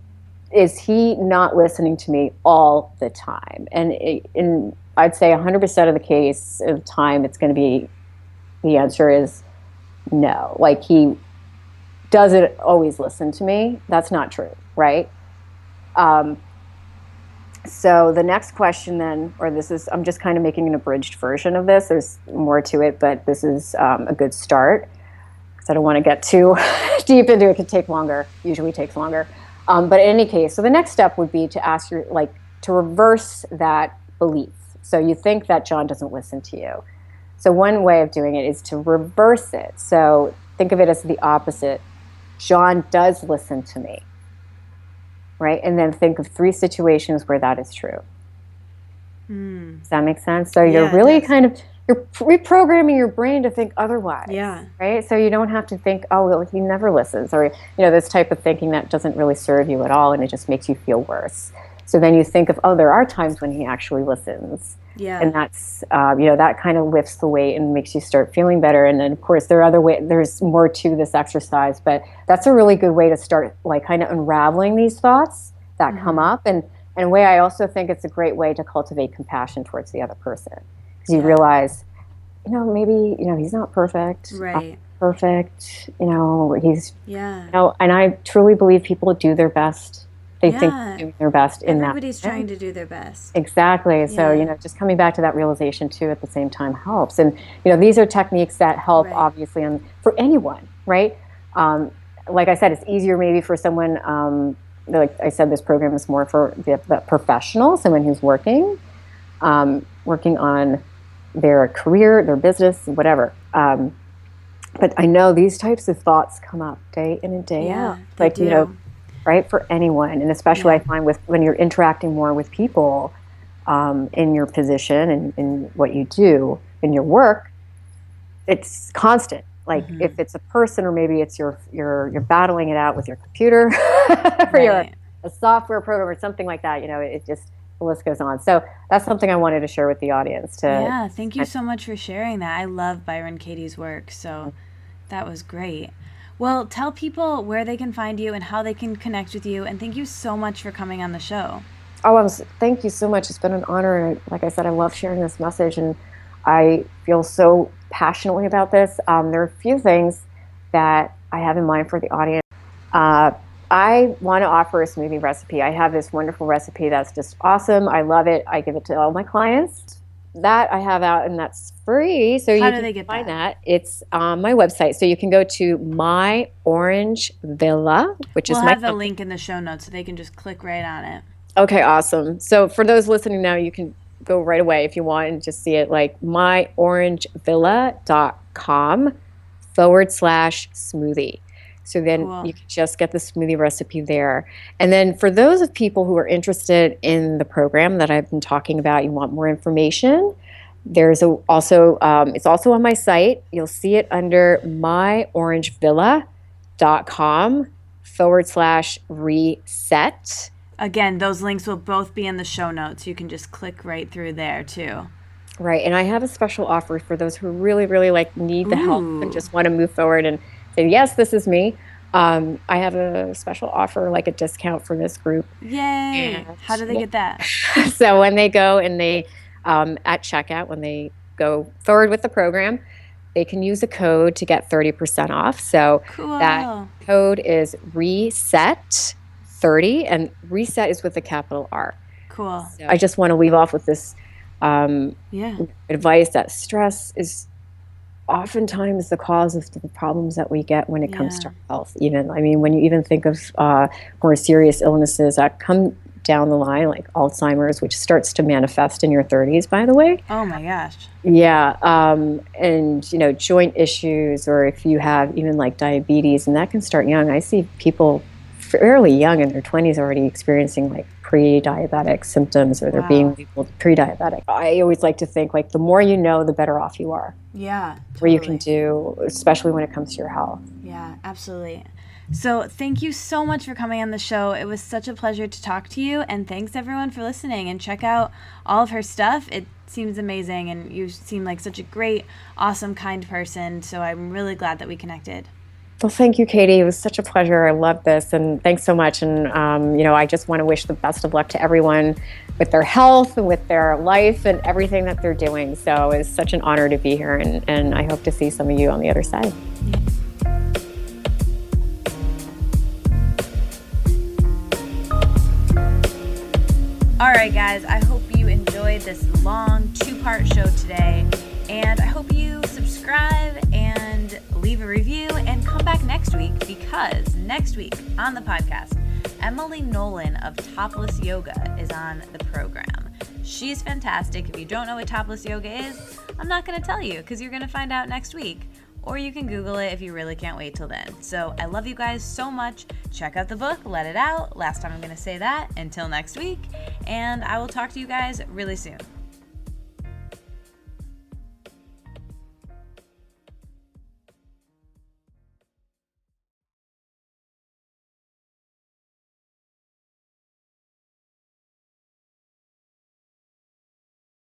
Is he not listening to me all the time? And I'd say 100% of the case of time, it's going to be, the answer is no. Like, he doesn't always listen to me. That's not true, right? So the next question then, I'm just kind of making an abridged version of this. There's more to it, but this is a good start, because I don't want to get too deep into it. It could take longer, usually takes longer. But in any case, so the next step would be to ask to reverse that belief. So you think that John doesn't listen to you. So one way of doing it is to reverse it. So think of it as the opposite. John does listen to me, right? And then think of 3 situations where that is true. Does that make sense? So you're really you're reprogramming your brain to think otherwise. Yeah. Right? So you don't have to think, oh, well, he never listens, or, this type of thinking that doesn't really serve you at all, and it just makes you feel worse. So then you think of, oh, there are times when he actually listens. Yeah. And that's, that kind of lifts the weight and makes you start feeling better. And then, of course, there's more to this exercise, but that's a really good way to start, kind of unraveling these thoughts that come up. And in a way, I also think it's a great way to cultivate compassion towards the other person. Because you realize, maybe, he's not perfect. Right. I'm perfect. He's, and I truly believe people do their best. They think they're doing their best in that. Everybody's trying to do their best. Exactly. So, just coming back to that realization too at the same time helps. And, these are techniques that help obviously for anyone, right? Like I said, it's easier maybe for someone, like I said, this program is more for the professional, someone who's working on their career, their business, whatever. But I know these types of thoughts come up day in and day out. Right, for anyone. And especially I find when you're interacting more with people in your position and in what you do, in your work, it's constant. Like if it's a person, or maybe it's you're battling it out with your computer or a software program or something like that, it just, the list goes on. So that's something I wanted to share with the audience. Thank you so much for sharing that. I love Byron Katie's work, so that was great. Well, tell people where they can find you and how they can connect with you. And thank you so much for coming on the show. Thank you so much. It's been an honor. And like I said, I love sharing this message, and I feel so passionately about this. There are a few things that I have in mind for the audience. I want to offer a smoothie recipe. I have this wonderful recipe that's just awesome. I love it. I give it to all my clients. That I have out, and that's free. So How you do can they get find that? It's on my website. So you can go to My Orange Villa, which We'll is have the link in the show notes so they can just click right on it. Okay, awesome. So for those listening now, you can go right away if you want and just see it, like myorangevilla.com/smoothie. So then Cool. you can just get the smoothie recipe there. And then for those of people who are interested in the program that I've been talking about, you want more information, there's it's also on my site. You'll see it under myorangevilla.com/reset. Again, those links will both be in the show notes. You can just click right through there too. Right. And I have a special offer for those who really, really need the help and just want to move forward and say, yes, this is me. I have a special offer, like a discount for this group. Yay. And how do they get that? So when they go and they, at checkout, when they go forward with the program, they can use a code to get 30% off. So that code is RESET30, and reset is with a capital R. Cool. So I just want to leave off with this advice that stress is oftentimes the cause of the problems that we get when it comes to health. When you even think of more serious illnesses that come down the line, like Alzheimer's, which starts to manifest in your 30s, by the way. Oh my gosh. Yeah. And, joint issues, or if you have even like diabetes, and that can start young. I see people fairly young in their 20s already experiencing like pre-diabetic symptoms, or they're being labeled pre-diabetic. I always like to think like the more you know, the better off you are. Yeah. Totally. Where you can do, especially when it comes to your health. Yeah, absolutely. So thank you so much for coming on the show. It was such a pleasure to talk to you, and thanks everyone for listening, and check out all of her stuff. It seems amazing, and you seem like such a great, awesome, kind person. So I'm really glad that we connected. Well, thank you, Katie. It was such a pleasure. I love this, and thanks so much. And, I just want to wish the best of luck to everyone with their health, with their life, and everything that they're doing. So it's such an honor to be here, and I hope to see some of you on the other side. All right, guys, I hope you enjoyed this long 2-part show today, and I hope you subscribe and leave a review and come back next week, because next week on the podcast, Emily Nolan of Topless Yoga is on the program. She's fantastic. If you don't know what topless yoga is, I'm not going to tell you, because you're going to find out next week. Or you can Google it if you really can't wait till then. So I love you guys so much. Check out the book, Let It Out. Last time I'm going to say that. Until next week. And I will talk to you guys really soon.